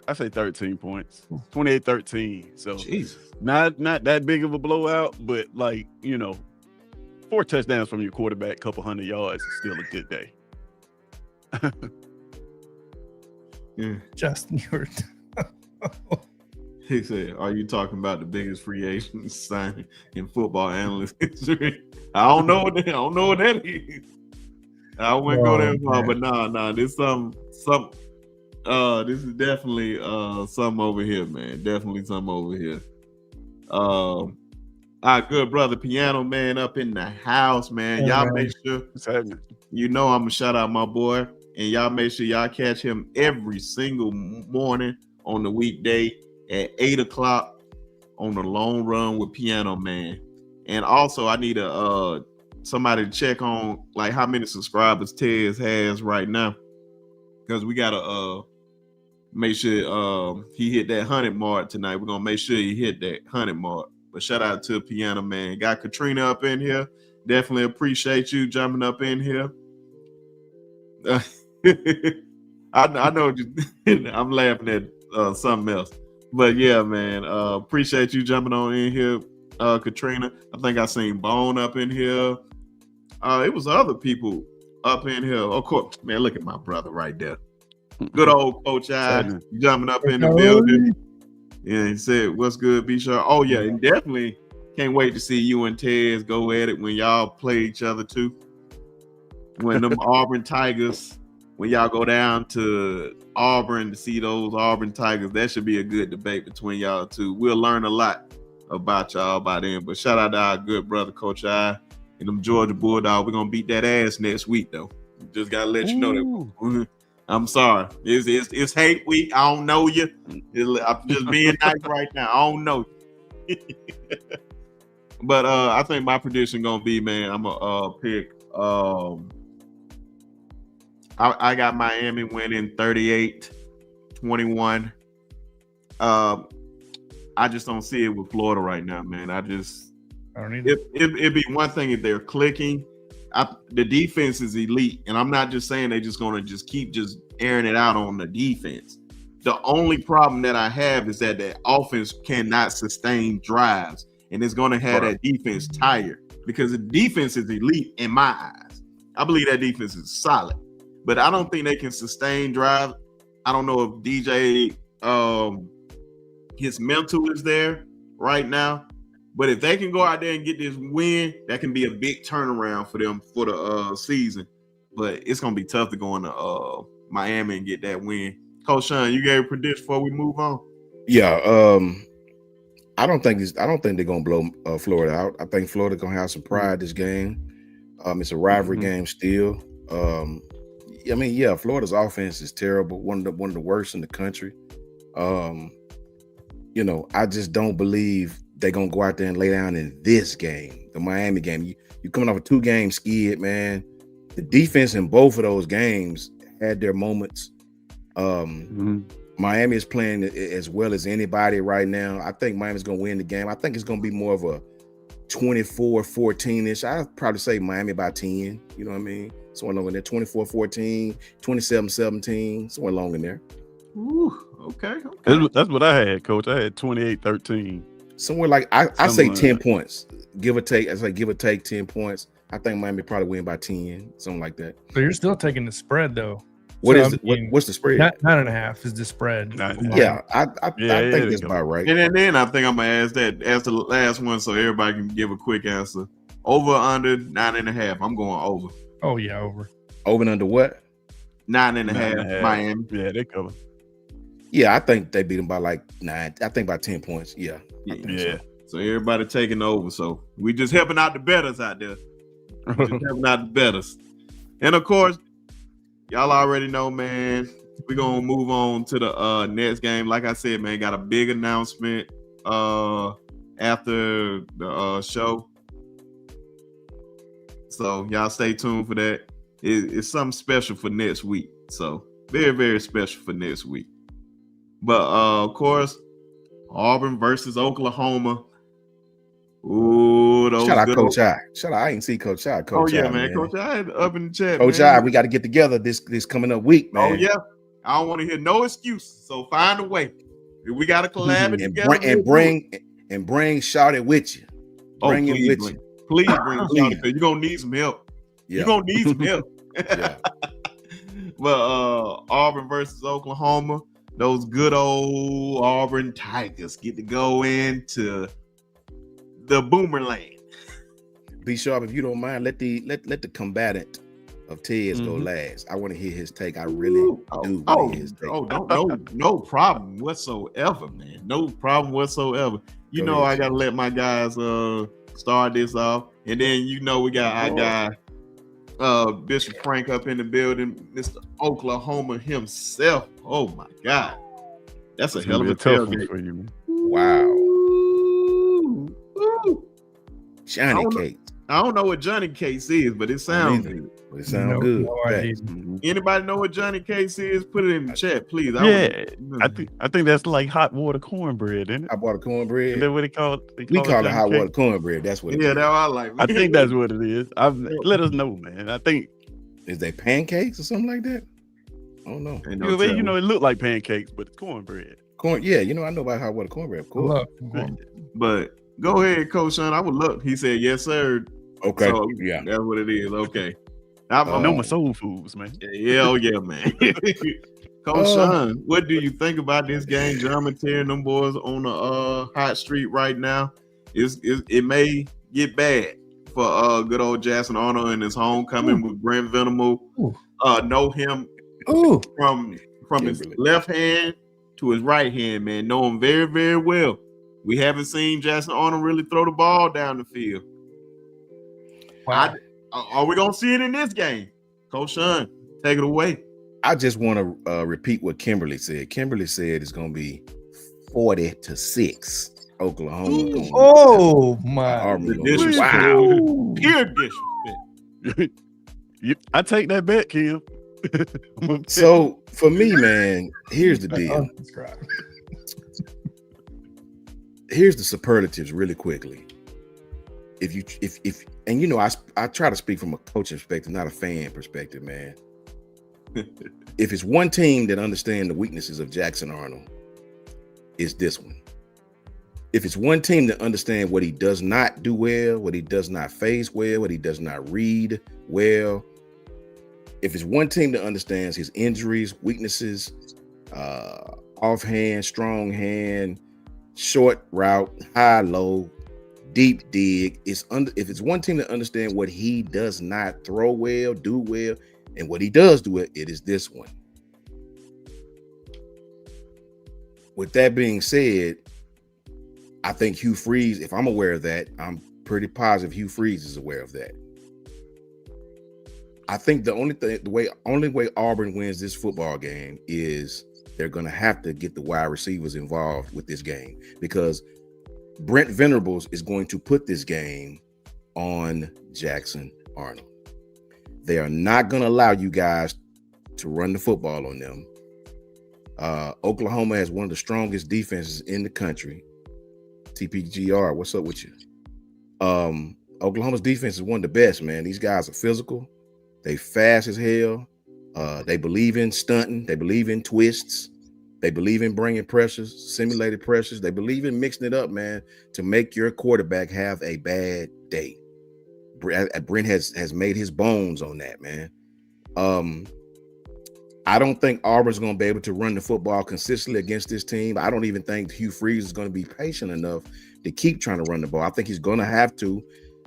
S3: I say 13 points. 28-13. So
S1: Jesus.
S3: not that big of a blowout, but 4 touchdowns from your quarterback, couple 100 yards is still a good day.
S1: Yeah.
S4: Justin, you're
S1: He said, "Are you talking about the biggest free agent signing in football analyst history?" I don't know what that is. I wouldn't go that far, but nah. This this is definitely something over here, man. Definitely something over here. Our good brother Piano Man up in the house, man. Y'all make sure I'm gonna shout out my boy, and y'all make sure y'all catch him every single morning on the weekday at 8:00 on the Long Run with Piano Man. And also, I need somebody to check on how many subscribers Tez has right now, because we gotta make sure he hit that 100 mark tonight. We're gonna make sure he hit that 100 mark. But shout out to Piano Man. Got Katrina up in here. Definitely appreciate you jumping up in here. I know I'm laughing at something else. But yeah, man, appreciate you jumping on in here, Katrina. I think I seen Bone up in here. It was other people up in here. Of course, man, look at my brother right there. Good old Coach I jumping up in the building. Yeah, he said, "What's good, B Sharp?" Oh yeah, and definitely can't wait to see you and Tez go at it when y'all play each other too. When them Auburn Tigers, when y'all go down to Auburn to see those Auburn Tigers, that should be a good debate between y'all two. We'll learn a lot about y'all by then. But shout out to our good brother Coach I and them Georgia Bulldogs. We're gonna beat that ass next week though. Just gotta let you know that. I'm sorry. It's hate week. I don't know you. I'm just being nice right now. I don't know you. But I think my prediction gonna be, man, I'm gonna pick I got Miami winning 38-21. I just don't see it with Florida right now, man. I don't need it. It'd be one thing if they're clicking. The defense is elite, and I'm not just saying they're just going to just keep just airing it out on the defense. The only problem that I have is that the offense cannot sustain drives, and it's going to have that defense tired because the defense is elite in my eyes. I believe that defense is solid, but I don't think they can sustain drive. I don't know if DJ his mental is there right now, But if they can go out there and get this win, that can be a big turnaround for them for the season. But it's gonna be tough to go into Miami and get that win. Coach Shawn, you gave a prediction before we move on.
S2: Yeah, I don't think they're gonna blow Florida out. I think Florida gonna have some pride this game. It's a rivalry game still. I mean, yeah, Florida's offense is terrible, one of the worst in the country. You know, I just don't believe they're gonna go out there and lay down in this game, the Miami game. You coming off a 2-game skid, man. The defense in both of those games had their moments. Miami is playing as well as anybody right now. I think Miami's gonna win the game. I think it's gonna be more of a 24-14-ish. I'd probably say Miami by 10. You know what I mean? Somewhere along in there, 24-14, 27-17, somewhere along in there.
S1: Ooh, okay.
S3: That's what I had, Coach. I had 28-13.
S2: Somewhere like I say 10
S3: like
S2: points, give or take. I say give or take 10 points. I think Miami probably win by 10, something like that.
S4: So you're still taking the spread though.
S2: What's the spread?
S4: 9.5 is the spread.
S2: Yeah, I think that's about right.
S1: And then I think I'm gonna ask the last one so everybody can give a quick answer. Over under 9.5. I'm going over.
S4: Oh yeah, over.
S2: Over and under what?
S1: 9.5. Miami.
S3: Yeah, they cover.
S2: Yeah, I think they beat them by like 9. I think by 10 points. Yeah.
S1: So everybody taking over. So we just helping out the bettors out there. Just helping out the bettors. And of course, y'all already know, man. We're gonna move on to the next game. Like I said, man, got a big announcement after the show. So y'all stay tuned for that. It's something special for next week. So very, very special for next week. But of course, Auburn versus Oklahoma. Ooh, those
S2: shout out Coach I. Shout out, I ain't see Coach I. Coach
S1: I, man. Coach I up in the chat.
S2: Coach
S1: man.
S2: I, we got to get together this coming up week, man.
S1: Oh yeah. I don't want to hear no excuses. So find a way. We got to collab together.
S2: And bring Shawty with you. Bring him with you.
S1: Please bring Shawty. You're gonna need some help.
S2: Yeah.
S1: You're gonna need some help.
S2: Yeah.
S1: But Auburn versus Oklahoma. Those good old Auburn Tigers get to go into the Boomer Land.
S2: Be sharp if you don't mind. Let the combatant of Tez go last. I want to hear his take. I really do want to hear his take.
S1: No problem whatsoever, man. No problem whatsoever. You know I gotta let my guys start this off, and then we got our guy Bishop Frank up in the building, Mr. Oklahoma himself. Oh my God, that's a hell of a tailgate
S3: for you, man.
S2: Wow. Johnny Cake.
S1: I don't know what Johnny Case is, but it sounds good.
S2: It sounds good.
S1: Anybody know what Johnny Case is? Put it in the chat, please.
S3: I think that's like hot water cornbread, isn't it?
S2: Hot water cornbread.
S3: Is that what they call it?
S2: We call it hot water cornbread. That's what it is.
S1: Yeah, that's what I like.
S3: I think that's what it is. Let us know, man. I think
S2: is they pancakes or something like that? I don't know.
S3: It looked like pancakes, but it's cornbread.
S2: Yeah, I know about hot water cornbread, of course.
S1: But go ahead, Coach Shawn. I would look. He said, yes, sir.
S2: Okay.
S1: So,
S2: yeah.
S1: That's what it is. Okay.
S3: I know my soul foods, man.
S1: Yeah, man. Coach Shawn, what do you think about this game? German tearing them boys on the hot street right now. It may get bad for good old Jackson Arnold in his homecoming with Brent Venable. Know him from his left hand to his right hand, man. Know him very, very well. We haven't seen Jackson Arnold really throw the ball down the field. Wow. Are we going to see it in this game? Coach Shawn, take it away.
S2: I just want to repeat what Kimberly said. Kimberly said it's going to be 40-6. Oklahoma.
S4: Oh, my.
S1: Wow. Pure disrespect.
S3: I take that bet, Kim.
S2: So, for me, man, here's the deal. Here's the superlatives really quickly. I try to speak from a coaching perspective, not a fan perspective, man. If it's one team that understands the weaknesses of Jackson Arnold, it's this one. If it's one team that understands what he does not do well, what he does not face well, what he does not read well, if it's one team that understands his injuries, weaknesses, offhand, strong hand, short route, high, low, deep dig. If it's one team to understand what he does not throw well, do well, and what he does do it is this one. With that being said, I think Hugh Freeze, if I'm aware of that, I'm pretty positive Hugh Freeze is aware of that. I think the only way Auburn wins this football game is they're going to have to get the wide receivers involved with this game, because Brent Venables is going to put this game on Jackson Arnold. They are not going to allow you guys to run the football on them. Oklahoma has one of the strongest defenses in the country. TPGR, what's up with you? Oklahoma's defense is one of the best, man. These guys are physical. They fast as hell. They believe in stunting. They believe in twists. They believe in bringing pressures, simulated pressures. They believe in mixing it up, man, to make your quarterback have a bad day. Brent has made his bones on that, man. I don't think Auburn's going to be able to run the football consistently against this team. I don't even think Hugh Freeze is going to be patient enough to keep trying to run the ball. I think he's going to have to.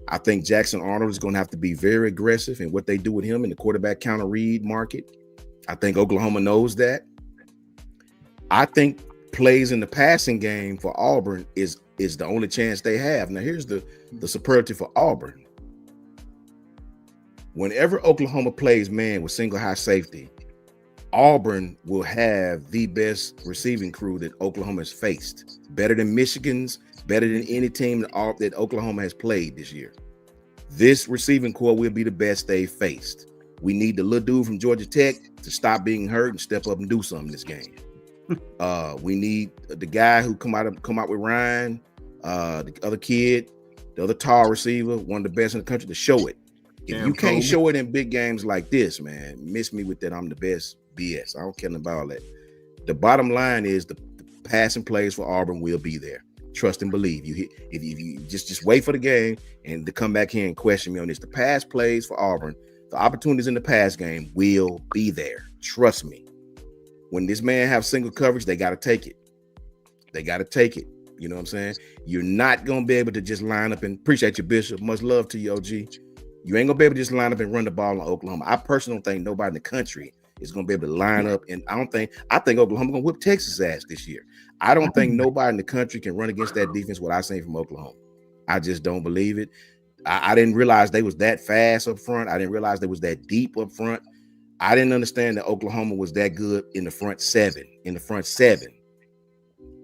S2: I think Jackson Arnold is going to have to be very aggressive in what they do with him in the quarterback counter read market. I think Oklahoma knows that. I think plays in the passing game for Auburn is the only chance they have. Now, here's the superlative for Auburn. Whenever Oklahoma plays man with single high safety, Auburn will have the best receiving crew that Oklahoma has faced. Better than Michigan's, better than any team that Oklahoma has played this year. This receiving core will be the best they've faced. We need the little dude from Georgia Tech to stop being hurt and step up and do something in this game. We need the guy who come out with Ryan, the other kid, the other tall receiver, one of the best in the country, to show it. If you can't show it in big games like this, man, miss me with that I'm the best BS. I don't care about all that. The bottom line is the passing plays for Auburn will be there. Trust and believe. If you just wait for the game and to come back here and question me on this. The pass plays for Auburn, the opportunities in the pass game will be there. Trust me. When this man have single coverage, they got to take it. They got to take it. You know what I'm saying? You're not going to be able to just line up and appreciate your Bishop. Much love to you, OG. You ain't going to be able to just line up and run the ball in Oklahoma. I personally don't think nobody in the country is going to be able to line up. And I think Oklahoma going to whip Texas ass this year. I don't think nobody in the country can run against that defense what I've seen from Oklahoma. I just don't believe it. I didn't realize they was that fast up front. I didn't realize they was that deep up front. I didn't understand that Oklahoma was that good in the front seven.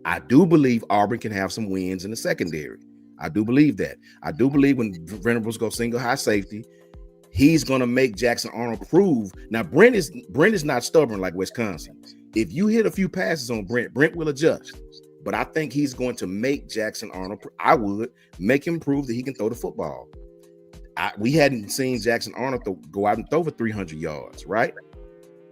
S2: I do believe Auburn can have some wins in the secondary. I do believe that. I do believe when Venables go single high safety, he's going to make Jackson Arnold prove. Now, Brent is not stubborn like Wisconsin. If you hit a few passes on Brent will adjust. But I think he's going to make Jackson Arnold, I would make him prove that he can throw the football. We hadn't seen Jackson Arnold go out and throw for 300 yards, right?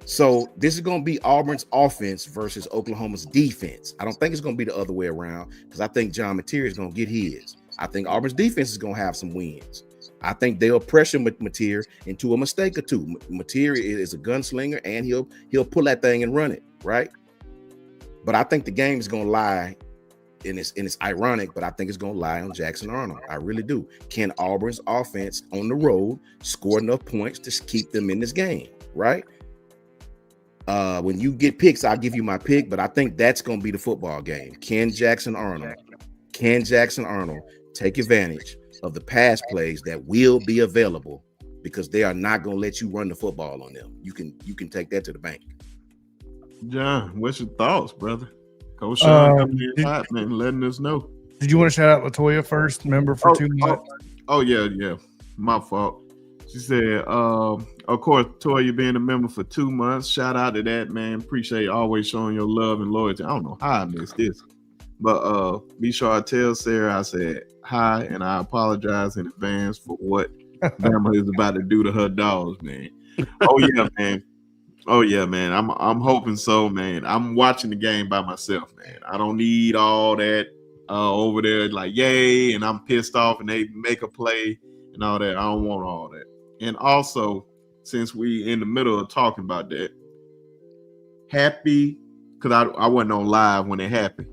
S2: So this is going to be Auburn's offense versus Oklahoma's defense. I don't think it's going to be the other way around, because I think John Mateer is going to get his. I think Auburn's defense is going to have some wins. I think they'll pressure Mateer into a mistake or two. Mateer is a gunslinger, and he'll pull that thing and run it, right? But I think the game is going to lie, and it's ironic, but I think it's going to lie on Jackson Arnold. I really do. Can Auburn's offense on the road score enough points to keep them in this game, right? When you get picks, I'll give you my pick, but I think that's going to be the football game. Can Jackson Arnold take advantage of the pass plays that will be available, because they are not going to let you run the football on them? You can take that to the bank.
S1: John, what's your thoughts, brother? Coach Shawn coming to your hot, man, letting us know.
S4: Did you want to shout out Latoya first, member for 2 months?
S1: Oh yeah. My fault. She said, of course, Toya being a member for 2 months. Shout out to that, man. Appreciate always showing your love and loyalty. I don't know how I missed this. But be sure I tell Sarah I said hi, and I apologize in advance for what Bama is about to do to her dogs, man. Oh yeah, man. I'm hoping so, man. I'm watching the game by myself, man. I don't need all that over there like yay, and I'm pissed off and they make a play and all that. I don't want all that. And also, since we in the middle of talking about that, happy, because I wasn't on live when it happened,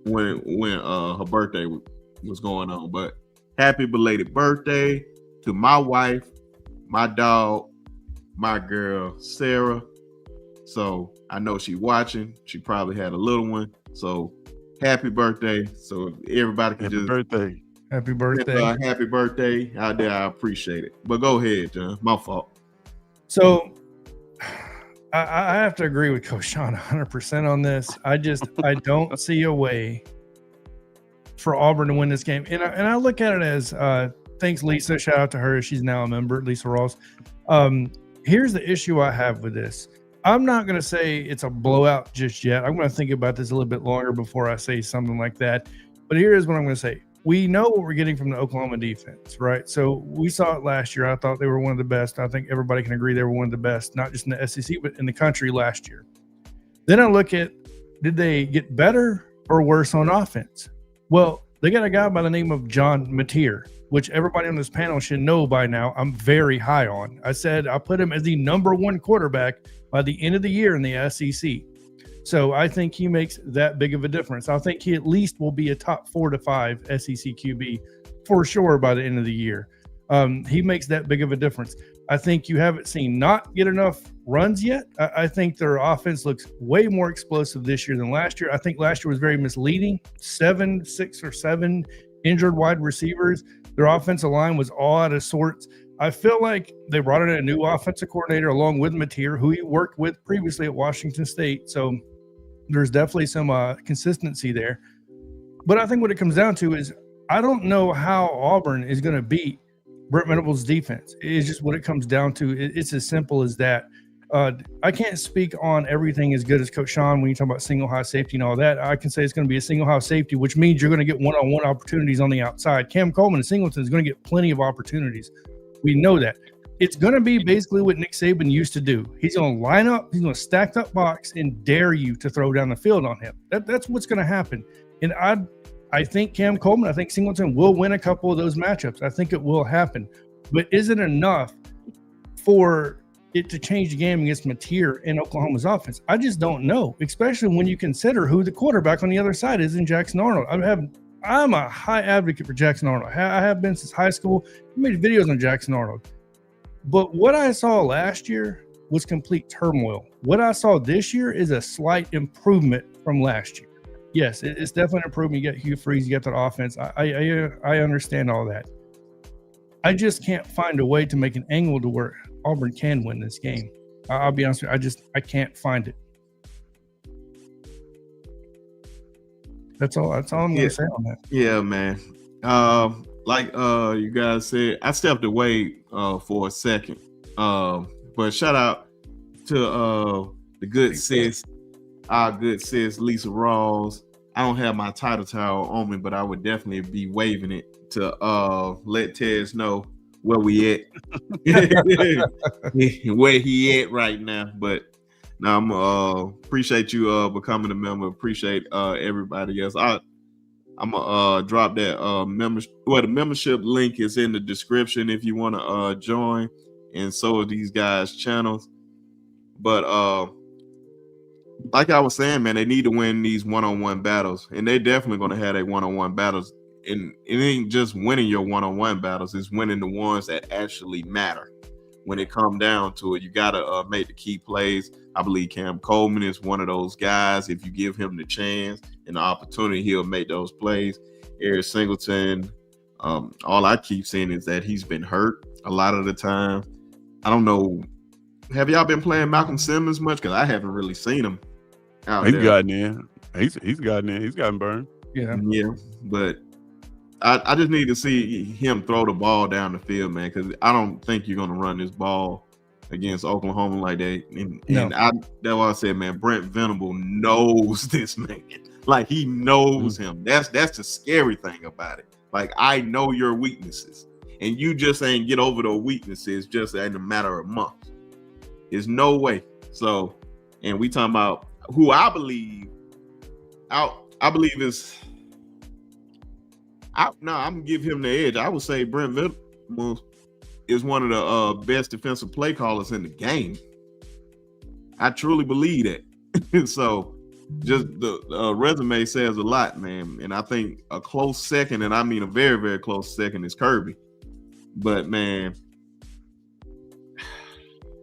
S1: when her birthday was going on, but happy belated birthday to my wife, my dog, my girl, Sarah. So I know she's watching. She probably had a little one. So happy birthday. So if everybody can
S3: Happy birthday.
S4: Happy birthday.
S1: happy birthday out there. I appreciate it. But go ahead, John. My fault.
S4: So I have to agree with Coach Shawn 100% on this. I don't see a way for Auburn to win this game. And I look at it as thanks, Lisa. Shout out to her. She's now a member, Lisa Ross. Here's the issue I have with this. I'm not going to say it's a blowout just yet. I'm going to think about this a little bit longer before I say something like that. But here is what I'm going to say. We know what we're getting from the Oklahoma defense, right? So we saw it last year. I thought they were one of the best. I think everybody can agree they were one of the best, not just in the SEC, but in the country last year. Then I look at, did they get better or worse on offense? Well, they got a guy by the name of John Mateer, which everybody on this panel should know by now I'm very high on. I said I put him as the number one quarterback by the end of the year in the SEC. So I think he makes that big of a difference. I think he at least will be a top 4 to 5 SEC QB for sure by the end of the year. He makes that big of a difference. I think you haven't seen not get enough runs yet. I think their offense looks way more explosive this year than last year. I think last year was very misleading. 6 or 7 injured wide receivers. Their offensive line was all out of sorts. I feel like they brought in a new offensive coordinator along with Mateer, who he worked with previously at Washington State. So there's definitely some consistency there. But I think what it comes down to is I don't know how Auburn is going to beat Brent Venables' defense. It's just what it comes down to. It's as simple as that. I can't speak on everything as good as Coach Shawn when you talk about single high safety and all that. I can say it's going to be a single high safety, which means you're going to get one-on-one opportunities on the outside. Cam Coleman and Singleton is going to get plenty of opportunities. We know that. It's going to be basically what Nick Saban used to do. He's going to line up, he's going to stack up box and dare you to throw down the field on him. That's what's going to happen. And I think Cam Coleman, I think Singleton will win a couple of those matchups. I think it will happen. But is it enough for it to change the game against Mateer in Oklahoma's offense? I just don't know, especially when you consider who the quarterback on the other side is in Jackson Arnold. I'm a high advocate for Jackson Arnold. I have been since high school. I made videos on Jackson Arnold. But what I saw last year was complete turmoil. What I saw this year is a slight improvement from last year. Yes, it's definitely an improvement. You got Hugh Freeze, you got that offense. I understand all that. I just can't find a way to make an angle to where Auburn can win this game. I'll be honest with you. I can't find it. That's all I'm going to say on that.
S1: Yeah, man. Like you guys said, I stepped away for a second. But shout out to the good sis, our good sis Lisa Rawls. I don't have my title towel on me, but I would definitely be waving it to let Tez know where we at, where he at right now. But now I'm appreciate you becoming a member. Appreciate everybody else. I'm gonna drop that membership. Well, the membership link is in the description if you want to join, and so are these guys' channels. But like I was saying, man, they need to win these one-on-one battles, and they're definitely gonna have their one-on-one battles. And it ain't just winning your one-on-one battles; it's winning the ones that actually matter. When it comes down to it, you gotta make the key plays. I believe Cam Coleman is one of those guys. If you give him the chance and the opportunity, he'll make those plays. Eric Singleton, all I keep seeing is that he's been hurt a lot of the time. I don't know. Have y'all been playing Malcolm Simmons much? Because I haven't really seen him out there.
S3: He's gotten in. He's gotten in. He's gotten burned.
S4: Yeah.
S1: But I just need to see him throw the ball down the field, man, because I don't think you're going to run this ball against Oklahoma like that. And that's why I said, man, Brent Venable knows this man. Like, he knows him. That's the scary thing about it. Like, I know your weaknesses, and you just ain't get over those weaknesses just in a matter of months. There's no way. So, and we talking about who I believe is. I'm gonna give him the edge. I would say Brent Venables is one of the best defensive play callers in the game. I truly believe that. So just the resume says a lot, man. And I think a close second, and I mean a very, very close second, is Kirby. But man,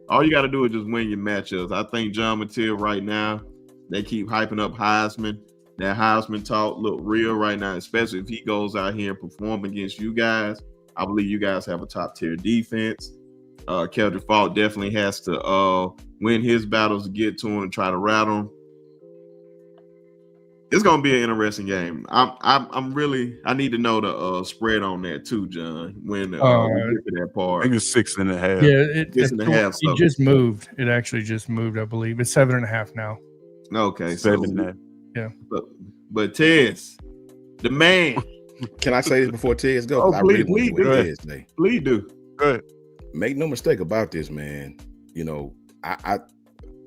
S1: all you got to do is just win your matchups. I think John Mathieu right now, they keep hyping up Heisman. That Heisman talk look real right now, especially if he goes out here and perform against you guys. I believe you guys have a top tier defense. Keldrick Faulk definitely has to win his battles to get to him and try to rattle him. It's gonna be an interesting game. I'm really, I need to know the spread on that too, John. When we get to that part,
S3: I think it's 6.5.
S4: Yeah,
S1: it
S4: just moved. It actually just moved, I believe. It's 7.5 now.
S1: Okay,
S3: 7.5.
S4: Yeah.
S1: But Tez, the man.
S2: Can I say this before Tez goes?
S1: Oh,
S2: I really want
S1: please
S2: to do what Tez say.
S1: Please do.
S3: Go ahead.
S2: Make no mistake about this, man. You know, I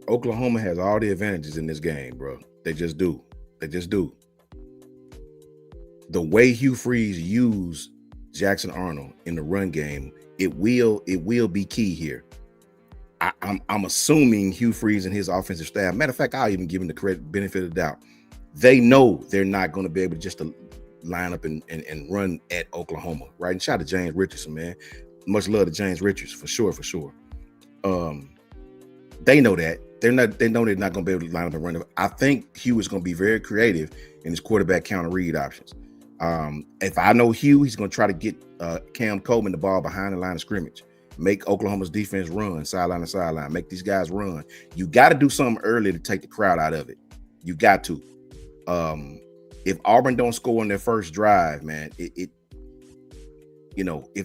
S2: Oklahoma has all the advantages in this game, bro. They just do. They just do. The way Hugh Freeze used Jackson Arnold in the run game, it will be key here. I'm assuming Hugh Freeze and his offensive staff. Matter of fact, I'll even give him the benefit of the doubt. They know they're not going to be able to just to line up and run at Oklahoma, right? And shout out to James Richardson, man. Much love to James Richards for sure. They know that. They know they're not going to be able to line up and run. I think Hugh is going to be very creative in his quarterback counter read options. If I know Hugh, he's going to try to get Cam Coleman the ball behind the line of scrimmage. Make Oklahoma's defense run sideline to sideline. Make these guys run. You got to do something early to take the crowd out of it. You got to. If Auburn don't score on their first drive, man, if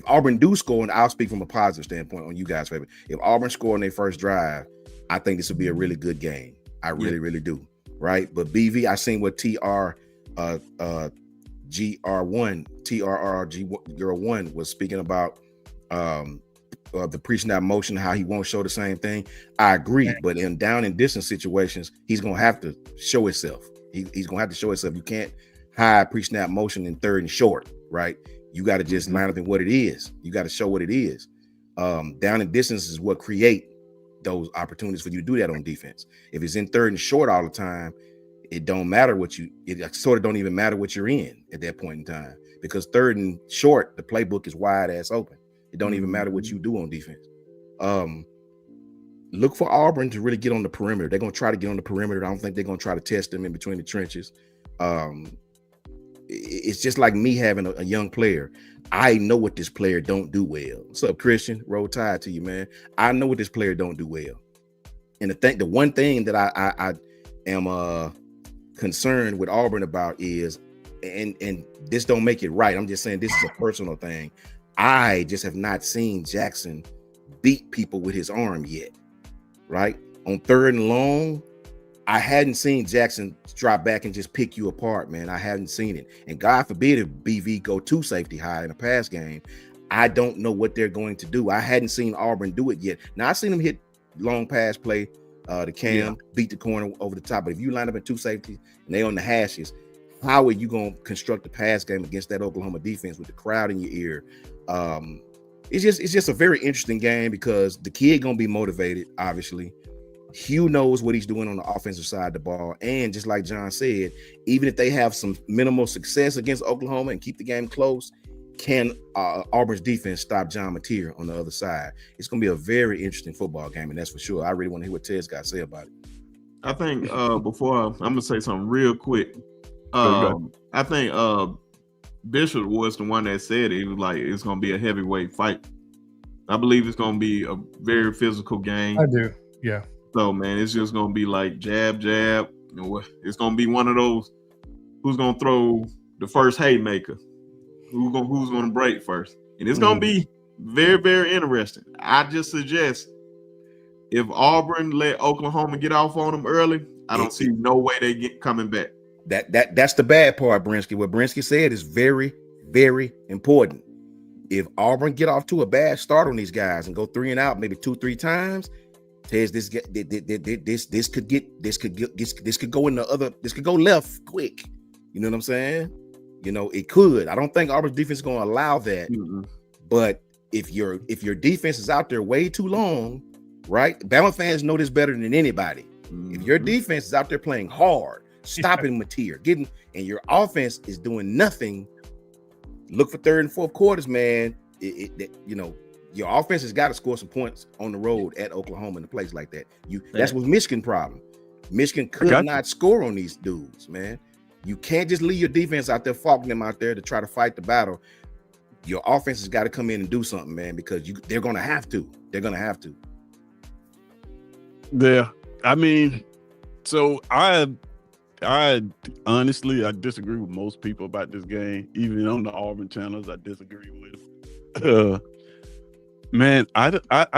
S2: Auburn do score, and I'll speak from a positive standpoint on you guys' favor. If Auburn score on their first drive, I think this will be a really good game. I really, really do. Right. But BV, I seen what TRRG1 was speaking about the pre-snap motion, how he won't show the same thing. I agree. But in down and distance situations, he's gonna have to show himself. He's gonna have to show himself. You can't hide pre-snap motion in third and short, right? You got to just line up in what it is. You got to show what it is. Down and distance is what create those opportunities for you to do that on defense. If it's in third and short all the time, it don't matter it sort of don't even matter what you're in at that point in time, because third and short, the playbook is wide ass open. It don't even matter what you do on defense. Look for Auburn to really get on the perimeter. They're going to try to get on the perimeter. I don't think they're going to try to test them in between the trenches. It's just like me having a young player. I know what this player don't do well. What's up, Christian? Roll Tide to you, man. I know what this player don't do well. And the one thing that I am concerned with Auburn about is, and this don't make it right, I'm just saying this is a personal thing. I just have not seen Jackson beat people with his arm yet, right? On third and long, I hadn't seen Jackson drop back and just pick you apart, man. I hadn't seen it. And God forbid if BV go to safety high in a pass game, I don't know what they're going to do. I hadn't seen Auburn do it yet. Now, I've seen them hit long pass play to Cam, beat the corner over the top. But if you line up in two safeties and they on the hashes, how are you going to construct a pass game against that Oklahoma defense with the crowd in your ear? It's just a very interesting game because the kid going to be motivated, obviously. Hugh knows what he's doing on the offensive side of the ball. And just like John said, even if they have some minimal success against Oklahoma and keep the game close, can Auburn's defense stop John Mateer on the other side? It's going to be a very interesting football game, and that's for sure. I really want to hear what Ted's got to say about it.
S1: I think before I'm going to say something real quick. I think Bishop was the one that said it. He was like, it's going to be a heavyweight fight. I believe it's going to be a very physical game.
S4: I do, yeah.
S1: So, man, it's just going to be like jab, jab. It's going to be one of those, who's going to throw the first haymaker? Who's going to break first? And it's going to be very, very interesting. I just suggest if Auburn let Oklahoma get off on them early, I don't see no way they get coming back.
S2: That's the bad part, Brinsky. What Brinsky said is very, very important. If Auburn get off to a bad start on these guys and go 3 and out maybe 2-3 times, Tez, this could go left quick. You know what I'm saying? You know, it could. I don't think Auburn's defense is going to allow that. But if your defense is out there way too long, right? Bama fans know this better than anybody. If your defense is out there playing hard, stopping Mateer, and your offense is doing nothing, look for third and fourth quarters, man. Your offense has got to score some points on the road at Oklahoma in a place like that. That's what Michigan problem. Michigan could not score on these dudes, man. You can't just leave your defense out there, faulting them out there to try to fight the battle. Your offense has got to come in and do something, man, because they're going to have to. They're going to have to.
S3: Yeah, I mean, so I honestly disagree with most people about this game. Even on the Auburn channels, I disagree with them. Man, I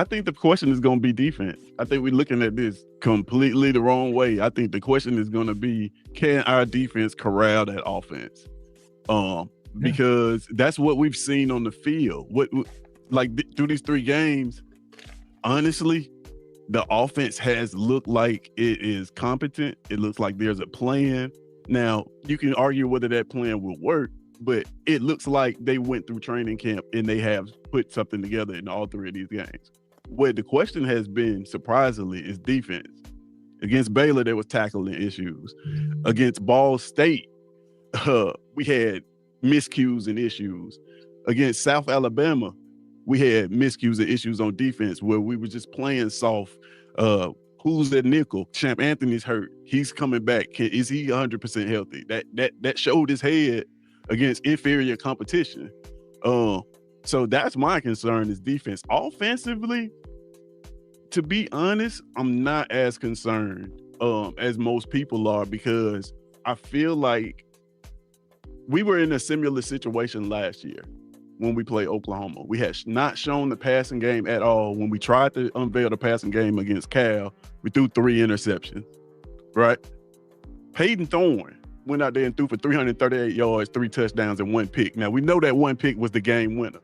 S3: think the question is going to be defense. I think we're looking at this completely the wrong way. I think the question is going to be, can our defense corral that offense? Because that's what we've seen on the field. Through these 3 games, honestly, the offense has looked like it is competent. It looks like there's a plan. Now, you can argue whether that plan will work, but it looks like they went through training camp and they have put something together in all 3 of these games. What the question has been, surprisingly, is defense. Against Baylor, there was tackling issues. Against Ball State, we had miscues and issues. Against South Alabama, we had miscues and issues on defense where we were just playing soft. Who's at nickel? Champ Anthony's hurt. He's coming back. Is he 100% healthy? That showed his head against inferior competition. So that's my concern is defense. Offensively, to be honest, I'm not as concerned as most people are, because I feel like we were in a similar situation last year when we played Oklahoma. We had not shown the passing game at all. When we tried to unveil the passing game against Cal, we threw 3 interceptions, right? Peyton Thorne went out there and threw for 338 yards, 3 touchdowns, and 1 pick. Now, we know that 1 pick was the game winner.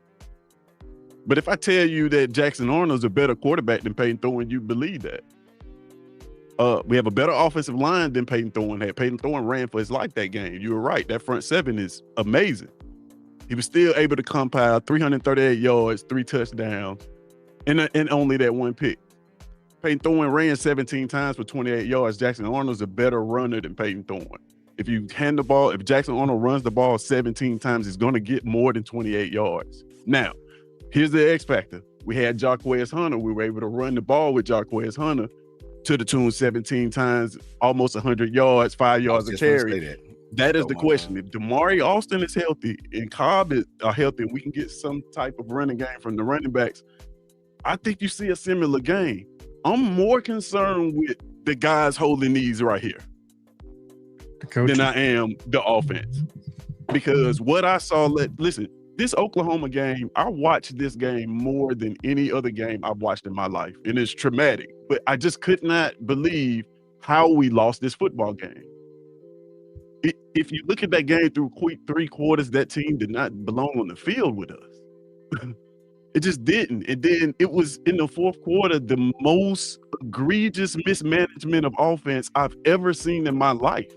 S3: But if I tell you that Jackson Arnold's a better quarterback than Peyton Thorne, you believe that. We have a better offensive line than Peyton Thorne had. Peyton Thorne ran for his life that game. You were right. That front 7 is amazing. He was still able to compile 338 yards, 3 touchdowns, and only that 1 pick. Peyton Thorne ran 17 times for 28 yards. Jackson Arnold's a better runner than Peyton Thorne. If you hand the ball, if Jackson Arnold runs the ball 17 times, he's going to get more than 28 yards. Now, here's the X factor. We had Jarquez Hunter. We were able to run the ball with Jarquez Hunter to the tune 17 times, almost 100 yards, 5 yards a carry. That is the question. If Damari Austin is healthy and Cobb are healthy, and we can get some type of running game from the running backs, I think you see a similar game. I'm more concerned with the guys holding these right here than I am the offense. Because what I saw, listen, this Oklahoma game, I watched this game more than any other game I've watched in my life. And it's traumatic. But I just could not believe how we lost this football game. If you look at that game through 3 quarters, that team did not belong on the field with us. It just didn't. And then it was in the 4th quarter, the most egregious mismanagement of offense I've ever seen in my life.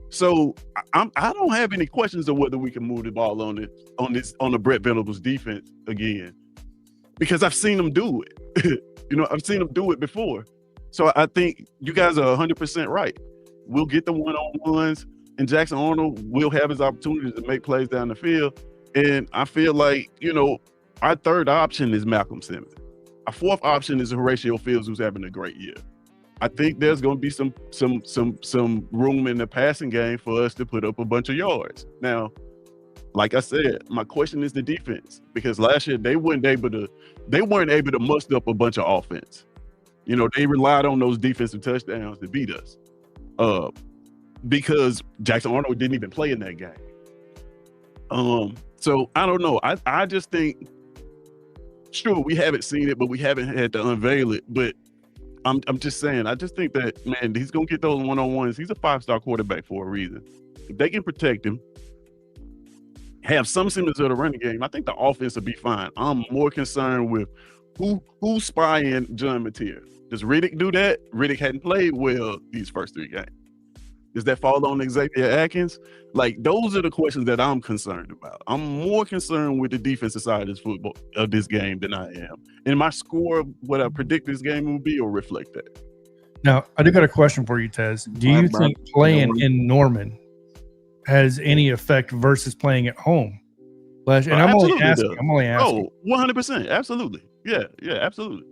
S3: So I don't have any questions of whether we can move the ball on the Brett Venables defense again, because I've seen them do it. I've seen them do it before. So I think you guys are 100% right. We'll get the one-on-ones, and Jackson Arnold will have his opportunities to make plays down the field. And I feel like, our 3rd option is Malcolm Simmons. Our 4th option is Horatio Fields, who's having a great year. I think there's going to be some room in the passing game for us to put up a bunch of yards. Now, like I said, my question is the defense, because last year they weren't able to muster up a bunch of offense. They relied on those defensive touchdowns to beat us. Because Jackson Arnold didn't even play in that game. So I don't know. I just think, sure, we haven't seen it, but we haven't had to unveil it. But I'm just saying, I just think that, man, he's going to get those one-on-ones. He's a 5-star quarterback for a reason. If they can protect him, have some semblance of the running game, I think the offense will be fine. I'm more concerned with who's spying John Mateer. Does Riddick do that? Riddick hadn't played well these first 3 games. Does that fall on Xavier Atkins? Those are the questions that I'm concerned about. I'm more concerned with the defensive side of this game than I am. And my score, what I predict this game will be, will reflect that.
S4: Now, I do got a question for you, Tez. Do you think playing in Norman has any effect versus playing at home? And I'm only asking. I'm only asking.
S3: Oh, 100%. Absolutely. Yeah, absolutely.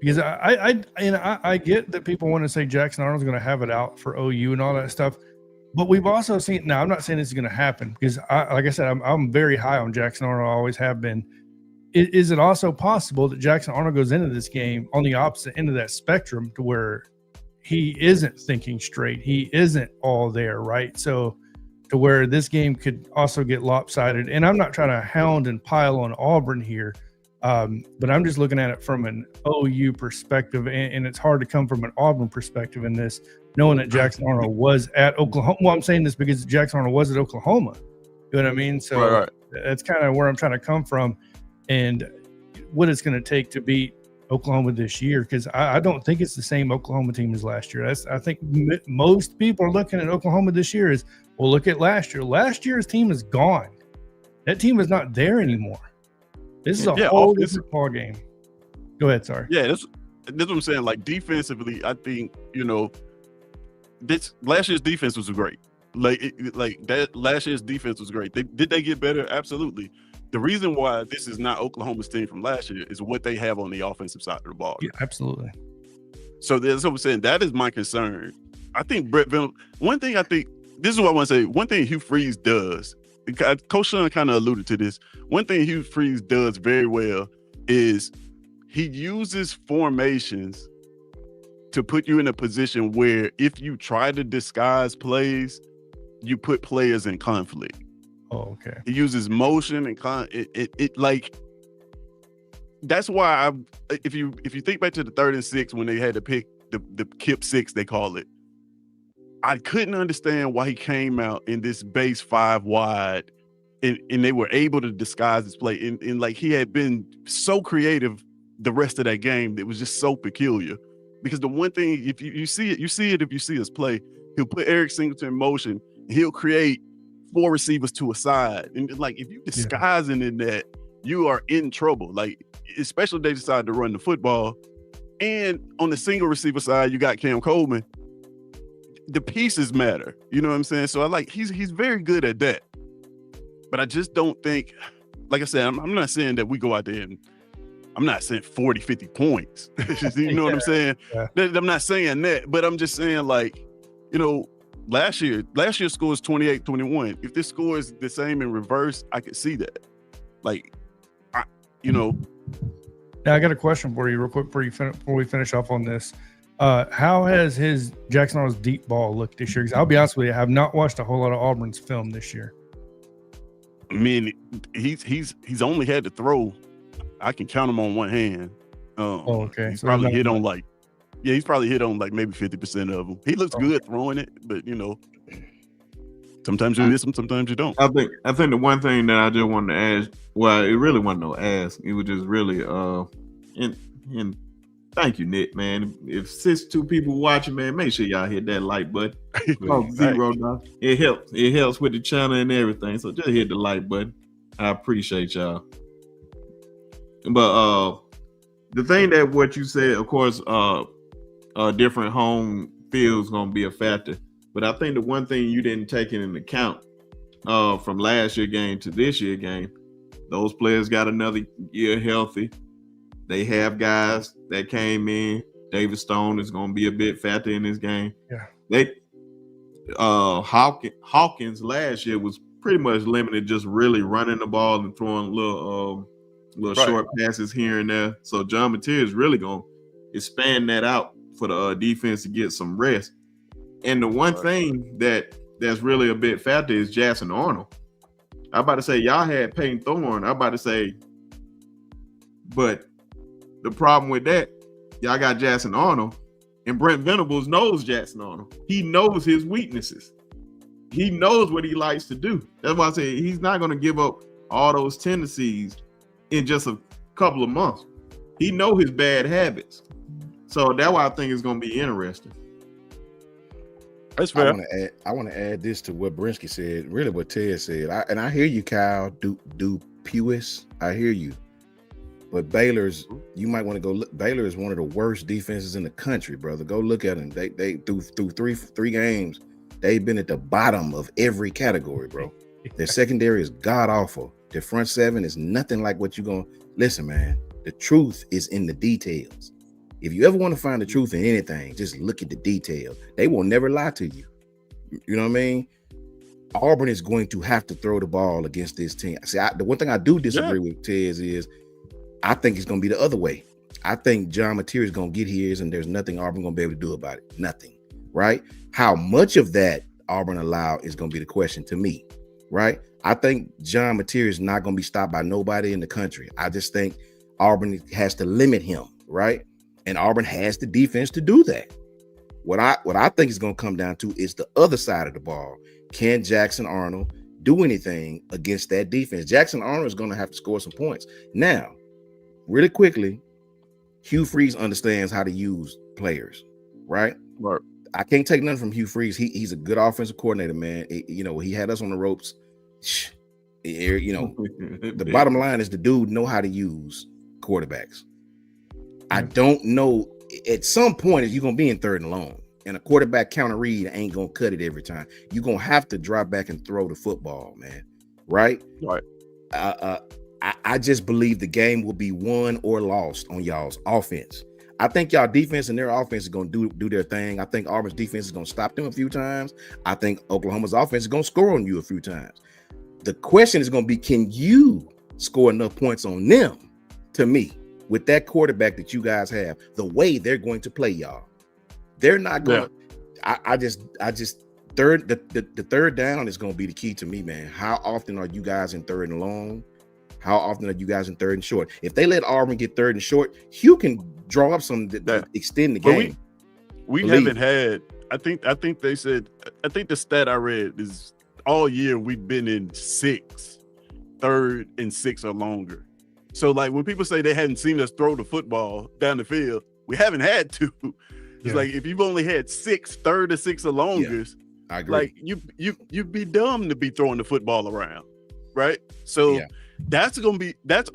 S4: Because I get that people want to say Jackson Arnold's going to have it out for OU and all that stuff, but we've also seen. Now, I'm not saying this is going to happen because, like I said, I'm very high on Jackson Arnold. I always have been. Is it also possible that Jackson Arnold goes into this game on the opposite end of that spectrum to where he isn't thinking straight? He isn't all there, right? So to where this game could also get lopsided. And I'm not trying to hound and pile on Auburn here, but I'm just looking at it from an OU perspective. And it's hard to come from an Auburn perspective in this, knowing that Jackson Arnold was at Oklahoma. Well, I'm saying this because Jackson Arnold was at Oklahoma. You know what I mean? So
S3: right. That's
S4: kind of where I'm trying to come from. And what it's going to take to beat Oklahoma this year, because I don't think it's the same Oklahoma team as last year. I think most people are looking at Oklahoma this year as, well, look at last year. Last year's team is gone. That team is not there anymore. This is a whole different ball game. Go ahead, sorry.
S3: Yeah, that's what I'm saying. Like defensively, I think, this last year's defense was great. Last year's defense was great. Did they get better? Absolutely. The reason why this is not Oklahoma's team from last year is what they have on the offensive side of the ball.
S4: Yeah, absolutely.
S3: So that's what I'm saying. That is my concern. I think Brett Venables, this is what I want to say. One thing Hugh Freeze does, Coach Shawn kind of alluded to this. One thing Hugh Freeze does very well is he uses formations to put you in a position where if you try to disguise plays, you put players in conflict.
S4: Oh, okay.
S3: He uses motion and that's why if you think back to the 3rd and 6 when they had to pick the Kip 6, they call it. I couldn't understand why he came out in this base 5 wide and they were able to disguise his play. And like he had been so creative the rest of that game that was just so peculiar. Because the one thing, if you see it if you see us play, he'll put Eric Singleton in motion, and he'll create 4 receivers to a side. And like if you disguising in that, you are in trouble. Like, especially if they decide to run the football. And on the single receiver side, you got Cam Coleman. The pieces matter. You know what I'm saying? So he's very good at that. But I just don't think, like I said, I'm not saying that we go out there and I'm not saying 40, 50 points. You know what I'm saying? Yeah. I'm not saying that, but I'm just saying last year score is 28-21. If this score is the same in reverse, I could see that.
S4: Now I got a question for you real quick before we finish off on this. How has his Jackson Arnold's deep ball looked this year? Because I'll be honest with you, I have not watched a whole lot of Auburn's film this year.
S3: I mean, he's only had to throw. I can count him on one hand.
S4: Okay.
S3: He's probably hit on he's probably hit on maybe 50% of them. He looks good throwing it, but sometimes you miss them, sometimes you don't.
S1: I think the one thing that I just wanted to ask, well, it really wasn't no ask. It was just really and thank you, Nick, man. If 62 people watching, man, make sure y'all hit that like button. Zero, dog. It helps. It helps with the channel and everything. So just hit the like button. I appreciate y'all. But the thing that what you said, of course, different home fields gonna be a factor. But I think the one thing you didn't take into account from last year game to this year game, those players got another year healthy. They have guys that came in. David Stone is going to be a bit factor in this game.
S4: Yeah.
S1: Hawkins last year was pretty much limited, just really running the ball and throwing little short passes here and there. So John Mateer is really going to expand that out for the defense to get some rest. And the one thing that's really a bit factor is Jackson Arnold. I'm about to say y'all had Peyton Thorne. I'm about to say, but the problem with that, y'all got Jackson Arnold, and Brent Venables knows Jackson Arnold. He knows his weaknesses. He knows what he likes to do. That's why I say he's not going to give up all those tendencies in just a couple of months. He know his bad habits. So that's why I think it's going to be interesting.
S3: That's fair.
S2: I want to add this to what Brinsky said, really what Ted said. I hear you, Kyle Dupuis. I hear you. But Baylor's, you might want to go look. Baylor is one of the worst defenses in the country, brother. Go look at them. They through three games, they've been at the bottom of every category, bro. Their secondary is god awful. Their front seven is nothing like what you're gonna listen, man. The truth is in the details. If you ever want to find the truth in anything, just look at the details. They will never lie to you. You know what I mean? Auburn is going to have to throw the ball against this team. See, the one thing I do disagree with Tez is I think it's going to be the other way. I think John Mateer is going to get his, and there's nothing Auburn going to be able to do about it. Nothing, right? How much of that Auburn allow is going to be the question to me, right? I think John Mateer is not going to be stopped by nobody in the country. I just think Auburn has to limit him, right? And Auburn has the defense to do that. What I think is going to come down to is the other side of the ball. Can Jackson Arnold do anything against that defense? Jackson Arnold is going to have to score some points. Now, really quickly, Hugh Freeze understands how to use players, right?
S3: Right.
S2: I can't take nothing from Hugh Freeze. He's a good offensive coordinator, man. He had us on the ropes. The bottom line is the dude know how to use quarterbacks. I don't know. At some point, you're going to be in third and long, and a quarterback counter read ain't going to cut it every time. You're going to have to drop back and throw the football, man. Right?
S3: Right.
S2: I just believe the game will be won or lost on y'all's offense. I think y'all defense and their offense is going to do their thing. I think Auburn's defense is going to stop them a few times. I think Oklahoma's offense is going to score on you a few times. The question is going to be, can you score enough points on them? To me, with that quarterback that you guys have, the way they're going to play y'all, they're not going. Yeah. I just the third down is going to be the key to me, man. How often are you guys in third and long? How often are you guys in third and short? If they let Auburn get third and short, Hugh can draw up some that extend the game.
S3: We haven't had. I think they said. I think the stat I read is all year we've been in third and six or longer. So like when people say they hadn't seen us throw the football down the field, we haven't had to. It's like if you've only had third or six or longest,
S2: I agree.
S3: Like you'd be dumb to be throwing the football around, right? So that's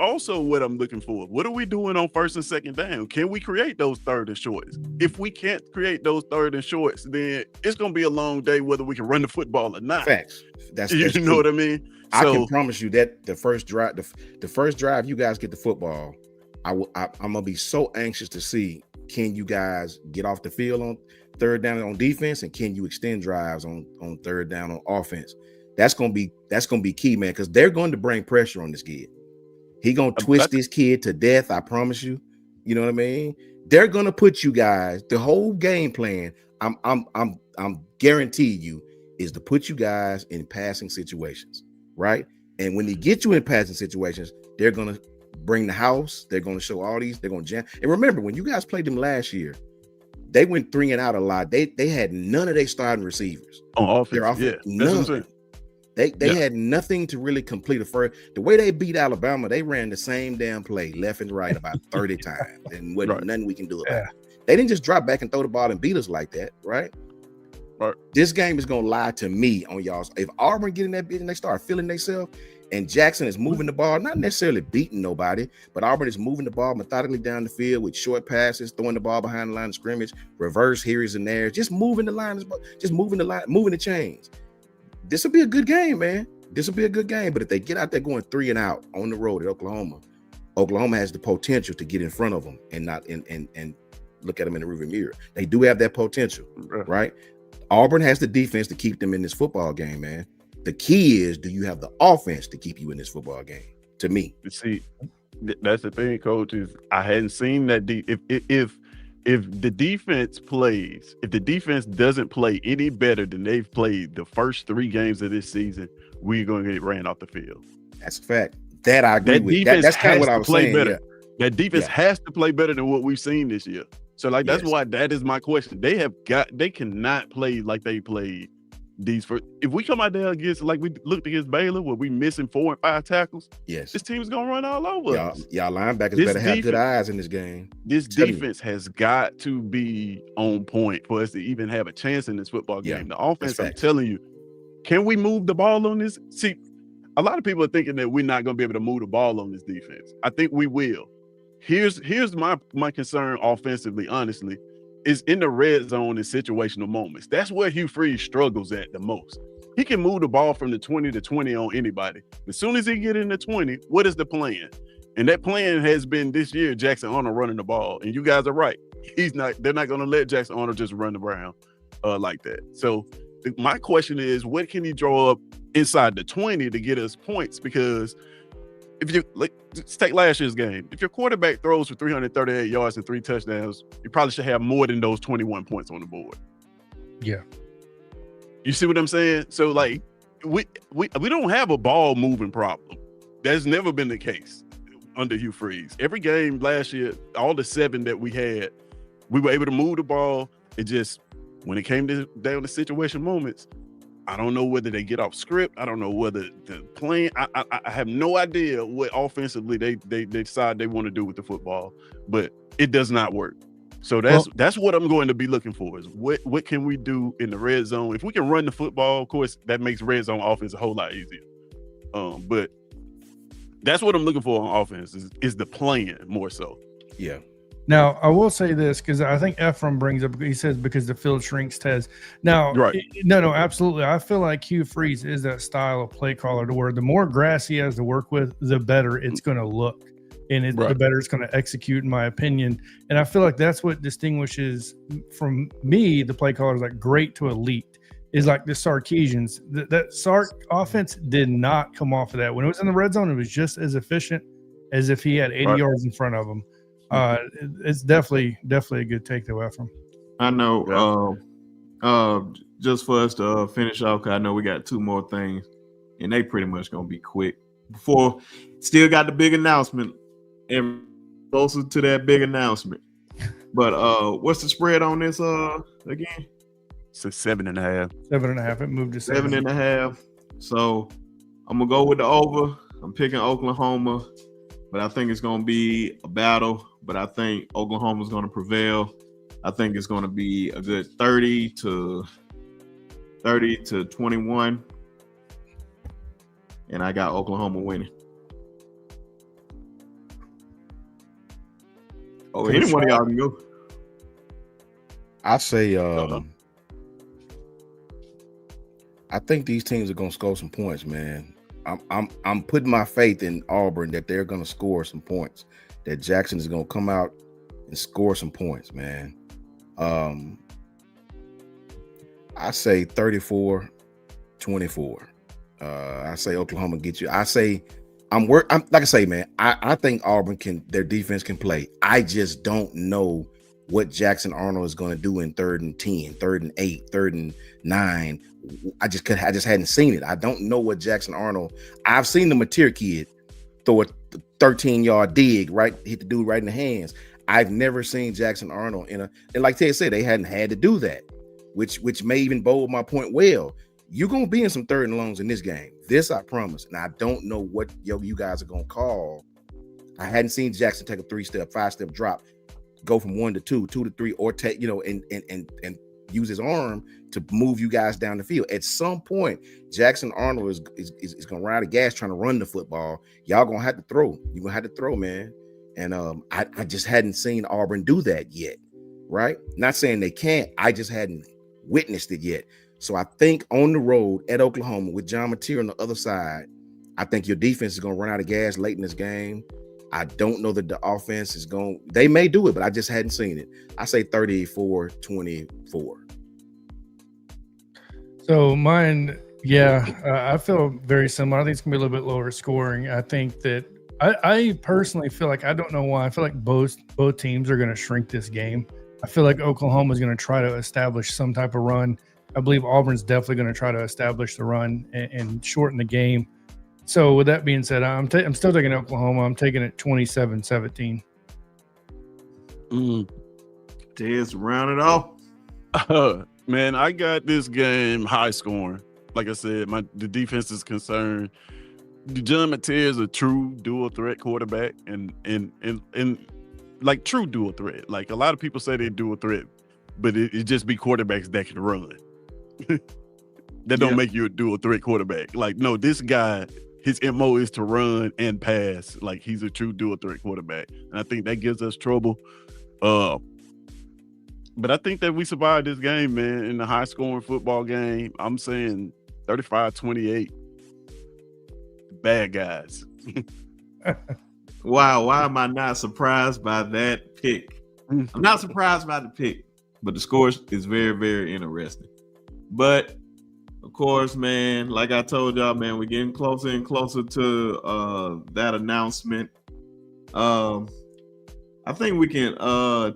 S3: also what I'm looking for. What are we doing on first and second down? Can we create those third and shorts? If we can't create those third and shorts, then it's gonna be a long day whether we can run the football or not.
S2: Facts. That's
S3: you know what I mean?
S2: I can promise you that the first drive you guys get the football, I'm gonna be so anxious to see, can you guys get off the field on third down on defense, and can you extend drives on third down on offense? That's gonna be key, man, because they're going to bring pressure on this kid. He gonna twist this kid to death. I promise you. You know what I mean? They're gonna put you guys, the whole game plan. I'm guaranteeing you is to put you guys in passing situations. Right. And when they get you in passing situations, they're going to bring the house. They're going to show all these. They're going to jam. And remember, when you guys played them last year, they went 3 and out a lot. They had none of their starting receivers
S3: on offense.
S2: None. They had nothing to really complete a first. The way they beat Alabama, they ran the same damn play left and right about 30 times, and wasn't nothing we can do about it. They didn't just drop back and throw the ball and beat us like that, right?
S3: Right.
S2: This game is gonna lie to me on y'all. If Auburn get in that bitch and they start feeling themselves, and Jackson is moving the ball, not necessarily beating nobody, but Auburn is moving the ball methodically down the field with short passes, throwing the ball behind the line of scrimmage, reverse here's and there, just moving the line, moving the chains. This will be a good game, man. This will be a good game. But if they get out there going 3 and out on the road at Oklahoma has the potential to get in front of them and not and look at them in the rearview mirror. They do have that potential, right? Auburn has the defense to keep them in this football game, man. The key is, do you have the offense to keep you in this football game? To me,
S3: see, that's the thing, Coach. Is I hadn't seen that. If the defense plays, if the defense doesn't play any better than they've played the first 3 games of this season, we're going to get ran off the field.
S2: That's a fact. That I agree with. That's kind of what I was saying.
S3: Better. That defense has to play better than what we've seen this year. So like that's why that is my question. They cannot play like they played these first. If we come out there against, like we looked against Baylor, where we missing 4 and 5 tackles, this team's gonna run all over us.
S2: Y'all linebackers better have good eyes in this game.
S3: This defense has got to be on point for us to even have a chance in this football game. The offense, I'm telling you, can we move the ball on this? See, a lot of people are thinking that we're not gonna be able to move the ball on this defense. I think we will. Here's my concern offensively, honestly, is in the red zone and situational moments. That's where Hugh Freeze struggles at the most. He can move the ball from the 20 to 20 on anybody. As soon as he get in the 20, what is the plan? And that plan has been this year Jackson Arnold running the ball. And you guys are right. They're not going to let Jackson Arnold just run around like that. So my question is, what can he draw up inside the 20 to get us points? Because if you let's take last year's game. If your quarterback throws for 338 yards and 3 touchdowns, you probably should have more than those 21 points on the board.
S4: Yeah.
S3: You see what I'm saying? So like we don't have a ball moving problem. That's never been the case under Hugh Freeze. Every game last year, all the 7 that we had, we were able to move the ball. It just, when it came down to situation moments, I don't know whether they get off script. I don't know whether the plan. I have no idea what offensively they decide they want to do with the football, but it does not work. So that's what I'm going to be looking for, is what can we do in the red zone? If we can run the football, of course, that makes red zone offense a whole lot easier. But that's what I'm looking for on offense is the plan more so.
S2: Yeah.
S4: Now, I will say this, because I think Ephraim brings up, he says because the field shrinks, Tez. Now,
S3: right.
S4: No, absolutely. I feel like Hugh Freeze is that style of play caller to where the more grass he has to work with, the better it's going to look. And the better it's going to execute, in my opinion. And I feel like that's what distinguishes from me, the play callers, like great to elite, is like the Sarkisians. That Sark offense did not come off of that. When it was in the red zone, it was just as efficient as if he had 80 yards in front of him. It's definitely a good take though, Ephraim.
S1: I know. Just for us to finish off, because I know we got 2 more things, and they pretty much gonna be quick. Before, still got the big announcement, and closer to that big announcement. But what's the spread on this again?
S3: It's a 7.5.
S4: 7.5. It moved to
S1: 7.5. So I'm gonna go with the over. I'm picking Oklahoma, but I think it's gonna be a battle. But I think Oklahoma's gonna prevail. I think it's gonna be a good 30 to 21. And I got Oklahoma winning. Oh, any one of y'all can go.
S2: I say I think these teams are gonna score some points, man. I'm putting my faith in Auburn that they're gonna score some points. That Jackson is gonna come out and score some points, man. I say 34-24. I say Oklahoma get you. I say I'm like I say, man, I think Auburn their defense can play. I just don't know what Jackson Arnold is going to do in 3rd and 10, 3rd and 8, 3rd and 9. I just hadn't seen it. I don't know what Jackson Arnold. I've seen the Mateer kid throw a 13-yard dig, right, hit the dude right in the hands. I've never seen Jackson Arnold and like Ted said, they hadn't had to do that, which may even bold my point well. You're gonna be in some 3rd and longs in this game. This I promise. And I don't know what you guys are gonna call. I hadn't seen Jackson take a 3-step, 5-step drop, go from 1 to 2, 2 to 3, or take, and use his arm to move you guys down the field. At some point, Jackson Arnold is gonna ride the gas trying to run the football. Y'all gonna have to throw. You're gonna have to throw, man. And I just hadn't seen Auburn do that yet, right? Not saying they can't. I just hadn't witnessed it yet. So I think on the road at Oklahoma with John Mateer on the other side, I think your defense is going to run out of gas late in this game. I don't know that the offense is going – they may do it, but I just hadn't seen it. I say 34-24.
S4: So mine, I feel very similar. I think it's going to be a little bit lower scoring. I think that I personally feel like – I don't know why. I feel like both teams are going to shrink this game. I feel like Oklahoma is going to try to establish some type of run. I believe Auburn's definitely going to try to establish the run and shorten the game. So with that being said, I'm still taking Oklahoma. I'm taking it 27-17.
S1: Tez, round it off.
S3: Man, I got this game high scoring. Like I said, the defense is concerned. John Mateer is a true dual threat quarterback, and like true dual threat. Like a lot of people say they dual threat, but it just be quarterbacks that can run. That don't make you a dual threat quarterback. Like, no, this guy his MO is to run and pass. Like, he's a true dual threat quarterback. And I think that gives us trouble. But I think that we survived this game, man, in the high scoring football game. I'm saying 35-28. Bad guys.
S1: Wow, why am I not surprised by that pick? I'm not surprised by the pick, but the score is very, very interesting. But of course, man, like I told y'all, man, we're getting closer and closer to that announcement. I think we can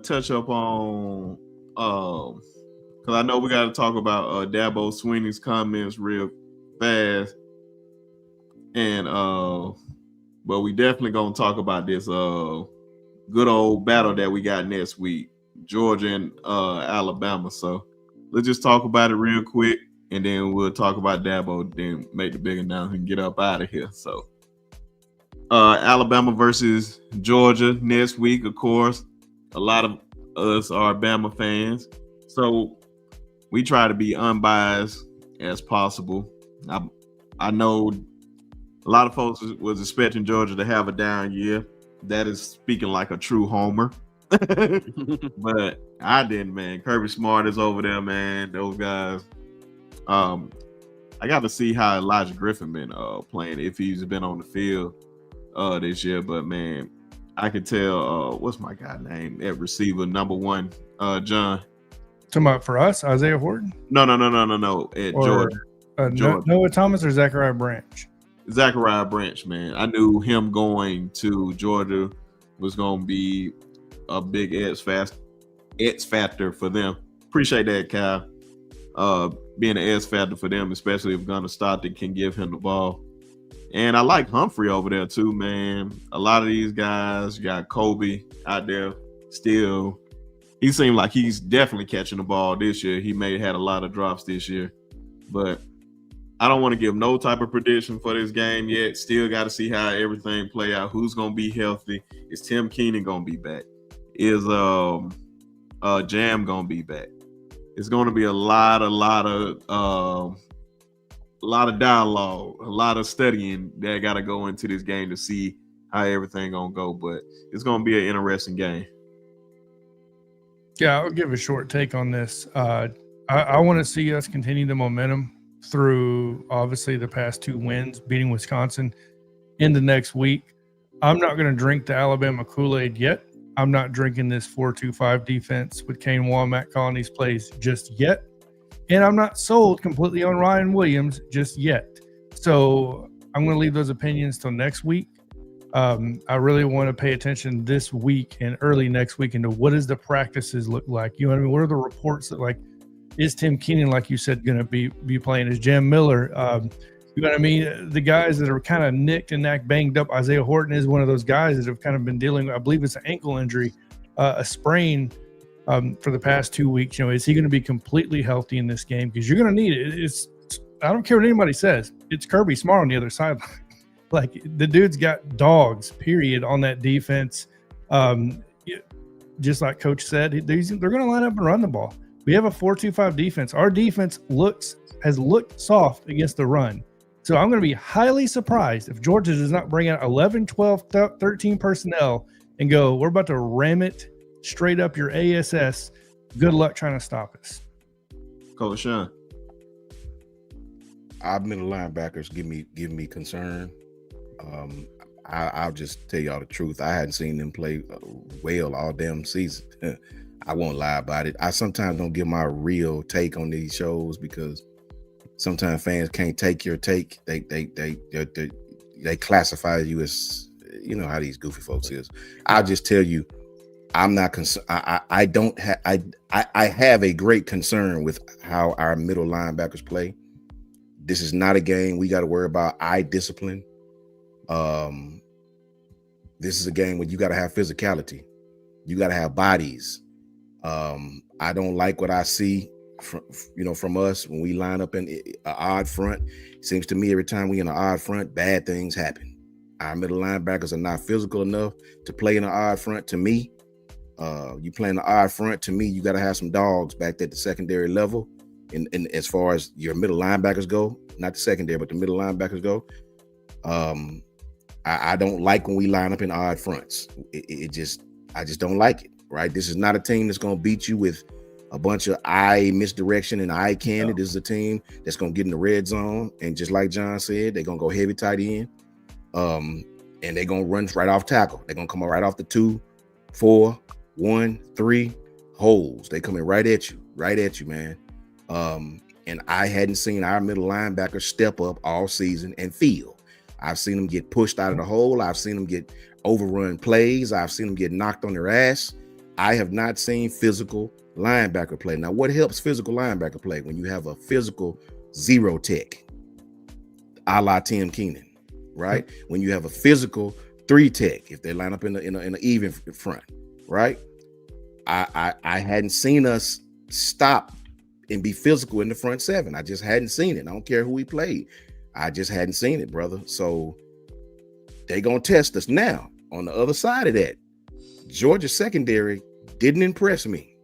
S1: touch up on because I know we got to talk about Dabo Swinney's comments real fast, and but we definitely gonna talk about this good old battle that we got next week, Georgia and Alabama. So let's just talk about it real quick, and then we'll talk about Dabo, then make the big announcement and get up out of here. So Alabama versus Georgia next week, of course. A lot of us are Bama fans, so we try to be unbiased as possible. I know a lot of folks was expecting Georgia to have a down year. That is speaking like a true homer. But I didn't, man. Kirby Smart is over there, man. Those guys. I got to see how Elijah Griffin been playing, if he's been on the field this year. But man, I could tell what's my guy name at receiver, number 1, John.
S4: Talking about for us, Isaiah Horton?
S1: No. At Georgia. Georgia.
S4: Noah Thomas or Zachariah Branch?
S1: Zachariah Branch, man. I knew him going to Georgia was going to be a big X factor for them. Appreciate that, Kyle. Being an X factor for them, especially if Gunnar Stockton can give him the ball. And I like Humphrey over there too, man. A lot of these guys, you got Kobe out there still. He seemed like he's definitely catching the ball this year. He may have had a lot of drops this year, but I don't want to give no type of prediction for this game yet. Still got to see how everything play out. Who's going to be healthy? Is Tim Keenan going to be back? Is Jam going to be back? It's going to be a lot of dialogue, a lot of studying that got to go into this game to see how everything going to go. But it's going to be an interesting game.
S4: Yeah, I'll give a short take on this. I want to see us continue the momentum through obviously the past 2 wins, beating Wisconsin into next week. I'm not going to drink the Alabama Kool-Aid yet. I'm not drinking this 4-2-5 defense with Kane Womack calling these plays just yet. And I'm not sold completely on Ryan Williams just yet. So I'm going to leave those opinions till next week. I really want to pay attention this week and early next week into what does the practices look like? You know what I mean? What are the reports that, like, is Tim Keenan, like you said, going to be playing? Is Jam Miller? You know what I mean? The guys that are kind of nicked and banged up. Isaiah Horton is one of those guys that have kind of been dealing with, I believe it's an ankle injury, a sprain for the past 2 weeks. You know, is he going to be completely healthy in this game? Because you're going to need it. I don't care what anybody says. It's Kirby Smart on the other sideline. Like, the dude's got dogs, period, on that defense. Just like Coach said, they're going to line up and run the ball. We have a 4-2-5 defense. Our defense has looked soft against the run. So I'm going to be highly surprised if Georgia does not bring out 11, 12, 13 personnel and go, we're about to ram it straight up your ASS. Good luck trying to stop us.
S1: Coach Shawn.
S2: Our middle linebackers give me concern. I'll just tell y'all the truth. I hadn't seen them play well all damn season. I won't lie about it. I sometimes don't give my real take on these shows because sometimes fans can't take your take. They classify you as, you know how these goofy folks is. I'll just tell you, I'm not concerned. I have a great concern with how our middle linebackers play. This is not a game we got to worry about eye discipline. This is a game where you got to have physicality. You got to have bodies. I don't like what I see from us when we line up in an odd front. It seems to me every time we in an odd front, bad things happen. Our middle linebackers are not physical enough to play in an odd front. To me, you play in an odd front. To me, you got to have some dogs back at the secondary level. And as far as your middle linebackers go, not the secondary, but the middle linebackers go, I don't like when we line up in odd fronts. I just don't like it. Right? This is not a team that's going to beat you with a bunch of eye misdirection and eye candy. No. This is a team that's going to get in the red zone, and just like John said, they're going to go heavy tight end, and they're going to run right off tackle. They're going to come right off the 2, 4, 1, 3 holes. They coming right at you, man. And I hadn't seen our middle linebacker step up all season and feel. I've seen them get pushed out of the hole. I've seen them get overrun plays. I've seen them get knocked on their ass. I have not seen physical linebacker play. Now, what helps physical linebacker play? When you have a physical zero tech, a la Tim Keenan, right? When you have a physical 3 tech, if they line up in an even front, right? I hadn't seen us stop and be physical in the front 7. I just hadn't seen it. I don't care who we played. I just hadn't seen it, brother. So they gonna test us. Now, on the other side of that, Georgia's secondary didn't impress me.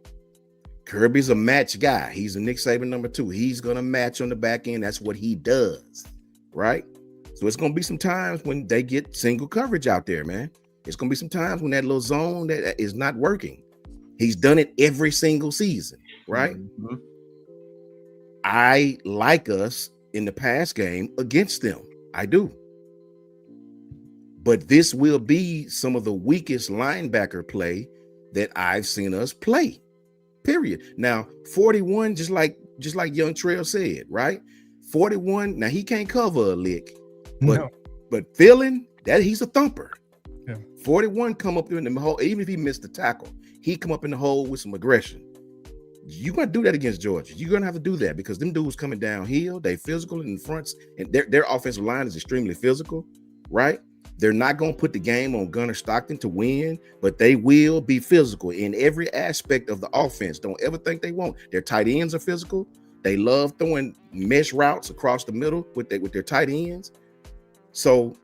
S2: Kirby's a match guy. He's a Nick Saban number 2. He's gonna match on the back end. That's what he does, right? So it's gonna be some times when they get single coverage out there, man. It's gonna be some times when that little zone that is not working. He's done it every single season, right? Mm-hmm. I like us in the pass game against them. I do. But this will be some of the weakest linebacker play that I've seen us play. Period. Now, 41, just like Young Trail said, right? 41. Now he can't cover a lick, but feeling that he's a thumper. Yeah. 41 come up in the hole, even if he missed the tackle, he come up in the hole with some aggression. You're gonna do that against Georgia. You're gonna have to do that because them dudes coming downhill, they physical in the fronts, and their offensive line is extremely physical, right? They're not gonna put the game on Gunnar Stockton to win, but they will be physical in every aspect of the offense. Don't ever think they won't. Their tight ends are physical. They love throwing mesh routes across the middle with their tight ends. So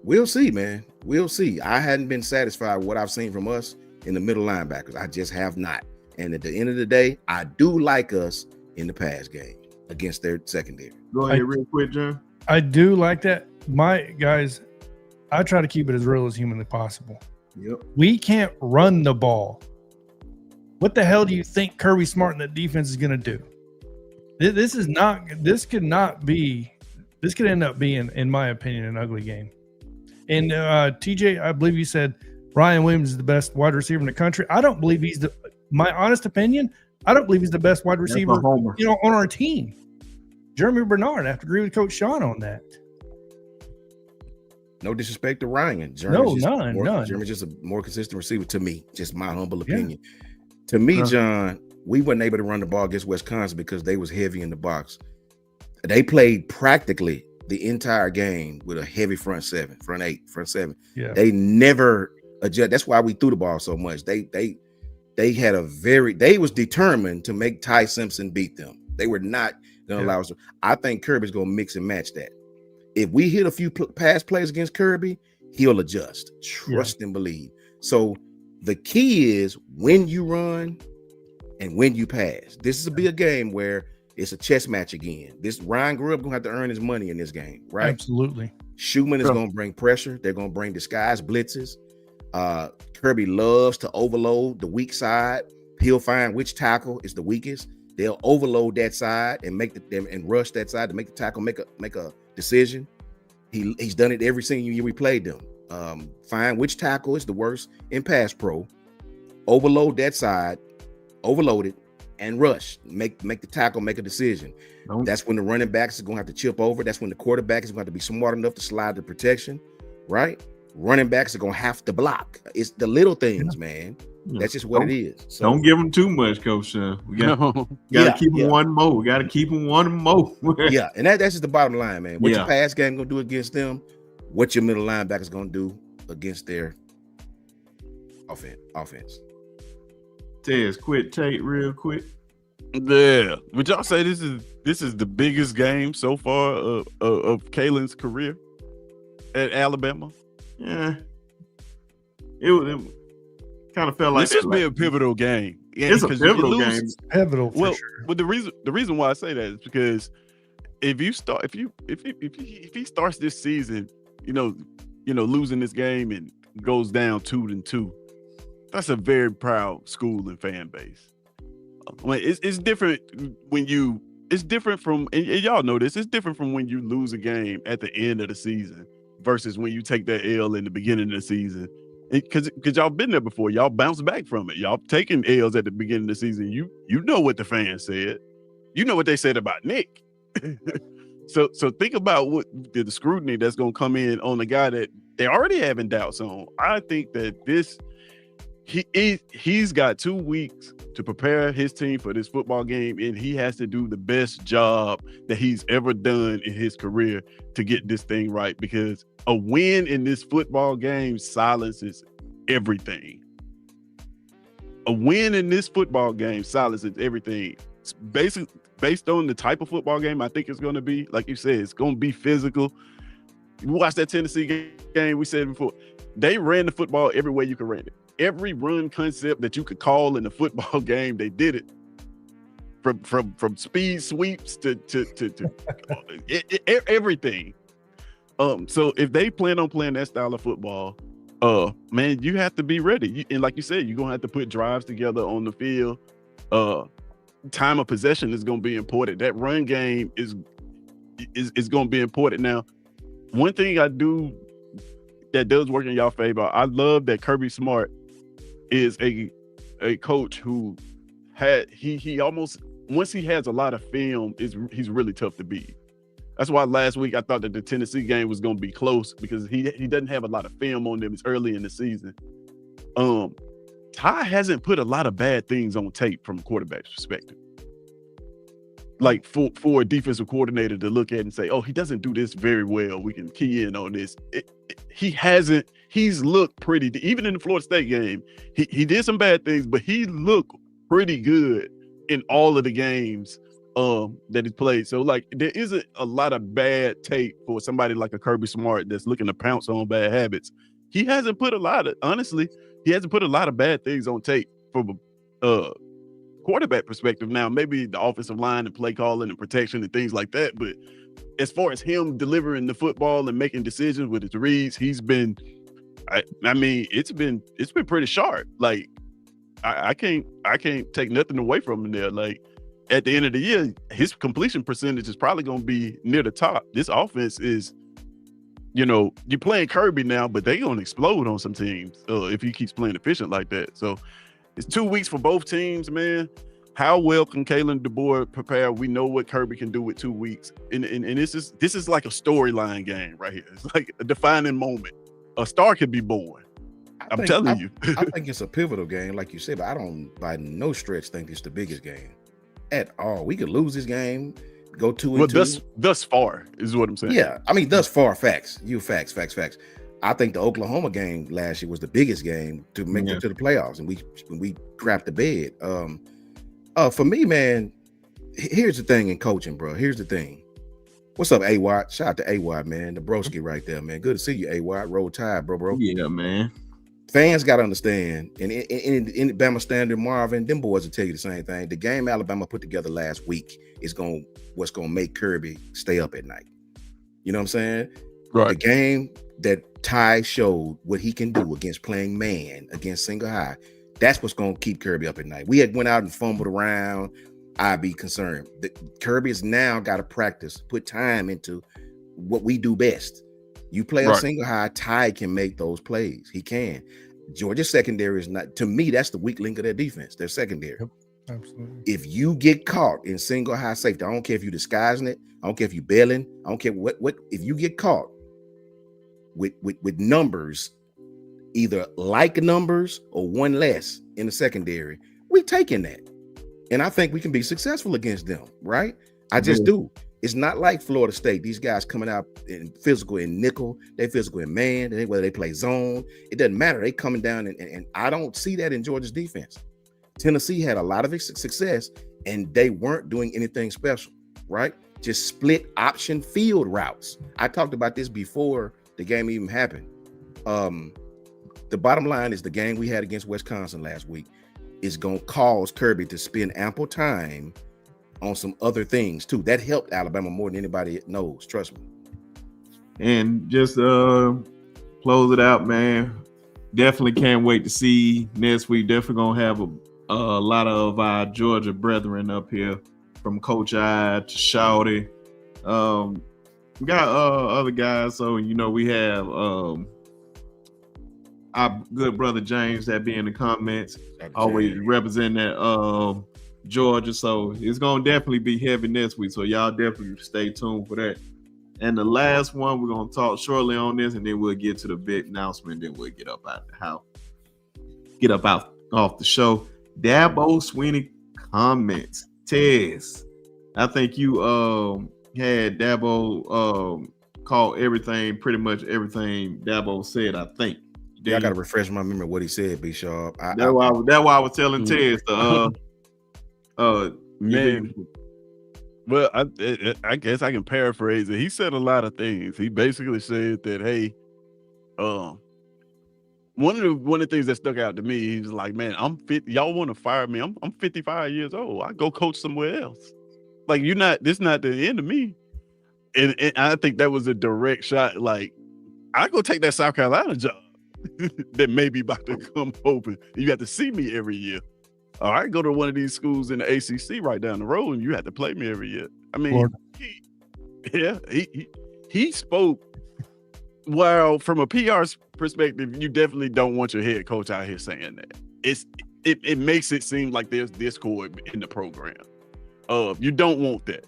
S2: we'll see, man. We'll see. I hadn't been satisfied with what I've seen from us in the middle linebackers. I just have not. And at the end of the day, I do like us in the pass game against their secondary.
S1: Go ahead real quick, John.
S4: I do like that. My guys, I try to keep it as real as humanly possible.
S1: Yep.
S4: We can't run the ball. What the hell do you think Kirby Smart and that defense is going to do? This could end up being, in my opinion, an ugly game. And TJ, I believe you said Ryan Williams is the best wide receiver in the country. I don't believe my honest opinion, I don't believe he's the best wide receiver, on our team. Jeremy Bernard, I have to agree with Coach Shawn on that.
S2: No disrespect to Ryan.
S4: None.
S2: Jeremy's just a more consistent receiver to me. Just my humble opinion. Yeah. To me, John, we weren't able to run the ball against Wisconsin because they was heavy in the box. They played practically the entire game with a heavy front 7, front 8, front 7. Yeah. They never adjust. That's why we threw the ball so much. They was determined to make Ty Simpson beat them. They were not going to allow us to. I think Kirby's going to mix and match that. If we hit a few pass plays against Kirby, he'll adjust. Trust and believe. So the key is when you run and when you pass. This is be a game where it's a chess match again. This Ryan Grubb gonna have to earn his money in this game, right?
S4: Absolutely.
S2: Schumann is gonna bring pressure. They're gonna bring disguise blitzes. Kirby loves to overload the weak side. He'll find which tackle is the weakest. They'll overload that side and and rush that side to make the tackle make a decision. He's done it every single year we played them. Find which tackle is the worst in pass pro. Overload that side. Overload it. And rush, make the tackle, make a decision. That's when the running backs are going to have to chip over. That's when the quarterback is going to have to be smart enough to slide the protection, right? Running backs are going to have to block. It's the little things, man. Yeah. That's just what it is.
S1: So, don't give them too much, Coach. We got to keep them one more. We got to keep them one more.
S2: Yeah, and that's just the bottom line, man. What your pass game going to do against them, what your middle linebacker is going to do against their offense.
S1: Tez, quick take real quick.
S3: Yeah, would y'all say this is the biggest game so far of Kalen's career at Alabama?
S1: Yeah, it kind of felt like
S3: this should be a pivotal game.
S1: It's a pivotal game.
S4: Pivotal, for
S3: well,
S4: sure.
S3: But the reason why I say that is because if he starts this season, losing this game and goes down 2-2, that's a very proud school and fan base. When it's different it's different from, and y'all know this, it's different from when you lose a game at the end of the season versus when you take that L in the beginning of the season. Because y'all been there before, y'all bounce back from it. Y'all taking L's at the beginning of the season. You know what the fans said. You know what they said about Nick. So think about what the scrutiny that's going to come in on the guy that they already having doubts on. I think that he's got 2 weeks to prepare his team for this football game, and he has to do the best job that he's ever done in his career to get this thing right, because a win in this football game silences everything. A win in this football game silences everything. It's based on the type of football game I think it's going to be. Like you said, it's going to be physical. You watch that Tennessee game, we said before, they ran the football every way you could run it. Every run concept that you could call in the football game, they did it. From speed sweeps to everything. So if they plan on playing that style of football, man, you have to be ready. And like you said, you're gonna have to put drives together on the field. Time of possession is gonna be important. That run game is gonna be important. Now, one thing I do that does work in y'all favor, I love that Kirby Smart is a coach who he almost, once he has a lot of film, he's really tough to beat. That's why last week I thought that the Tennessee game was going to be close, because he doesn't have a lot of film on them. It's early in the season. Ty hasn't put a lot of bad things on tape from a quarterback's perspective. Like for a defensive coordinator to look at and say, oh, he doesn't do this very well, we can key in on this. He hasn't. He's looked pretty, even in the Florida State game. He did some bad things, but he looked pretty good in all of the games that he played. So like, there isn't a lot of bad tape for somebody like a Kirby Smart that's looking to pounce on bad habits. He hasn't put a lot of bad things on tape from a quarterback perspective. Now, maybe the offensive line and play calling and protection and things like that, but as far as him delivering the football and making decisions with his reads, he's been, I mean, it's been pretty sharp. Like, I can't take nothing away from him there. Like, at the end of the year, his completion percentage is probably going to be near the top. This offense is, you're playing Kirby now, but they're going to explode on some teams if he keeps playing efficient like that. So it's 2 weeks for both teams, man. How well can Kalen DeBoer prepare? We know what Kirby can do with 2 weeks. And this is like a storyline game right here. It's like a defining moment. A star could be born. I'm telling you.
S2: I think it's a pivotal game, like you said, but I don't by no stretch think it's the biggest game at all. We could lose this game, go 2-2.
S3: Thus far is what I'm saying.
S2: Yeah, I mean, thus far, facts. Facts. I think the Oklahoma game last year was the biggest game to make it to the playoffs, and we crapped the bed. For me, man, here's the thing in coaching, bro. Here's the thing. What's up, A-Watt? Shout out to A-Watt, man. The broski right there, man. Good to see you, A-Watt. Roll Tide, bro.
S1: Yeah, man.
S2: Fans got to understand, and in Bama Standard, Marvin, them boys will tell you the same thing. The game Alabama put together last week is what's going to make Kirby stay up at night. You know what I'm saying?
S3: Right.
S2: The game that Ty showed what he can do against playing man, against single high, that's what's going to keep Kirby up at night. We had went out and fumbled around. I'd be concerned. Kirby has now got to practice, put time into what we do best. You play a single high, Ty can make those plays. He can. Georgia's secondary is not, to me, that's the weak link of their defense, their secondary.
S4: Yep, absolutely.
S2: If you get caught in single high safety, I don't care if you're disguising it, I don't care if you're bailing, I don't care what if you get caught with numbers, either like numbers or one less in the secondary, we taking that. And I think we can be successful against them, right? I just do. It's not like Florida State. These guys coming out in physical in nickel, they physical in man, whether they play zone, it doesn't matter. They coming down and I don't see that in Georgia's defense. Tennessee had a lot of success and they weren't doing anything special, right? Just split option field routes. I talked about this before the game even happened. The bottom line is the game we had against Wisconsin last week is going to cause Kirby to spend ample time on some other things too. That helped Alabama more than anybody knows. Trust me.
S1: And just close it out, man. Definitely can't wait to see next week. Definitely gonna have a lot of our Georgia brethren up here, from Coach I to Shawty. We got other guys, so we have our good brother James that be in the comments, always representing that Georgia. So it's gonna definitely be heavy next week. So y'all definitely stay tuned for that. And the last one, we're gonna talk shortly on this, and then we'll get to the big announcement. Then we'll get up out the house, get up out off the show. Dabo Swinney comments. Tez, I think you had Dabo call everything, pretty much everything Dabo said. I think.
S2: Yeah, I gotta refresh my memory what he said. B Sharp.
S1: That's why I was telling Tez
S3: man. Well, I guess I can paraphrase it. He said a lot of things. He basically said that, hey, one of the things that stuck out to me, he's like, man, I'm fit. Y'all want to fire me? I'm 55 years old. I go coach somewhere else. Like, this not the end of me. And I think that was a direct shot. Like, I go take that South Carolina job that may be about to come open. You have to see me every year. All right, go to one of these schools in the ACC right down the road, and you have to play me every year. I mean, he spoke. Well, from a PR perspective, you definitely don't want your head coach out here saying that. It makes it seem like there's discord in the program. You don't want that.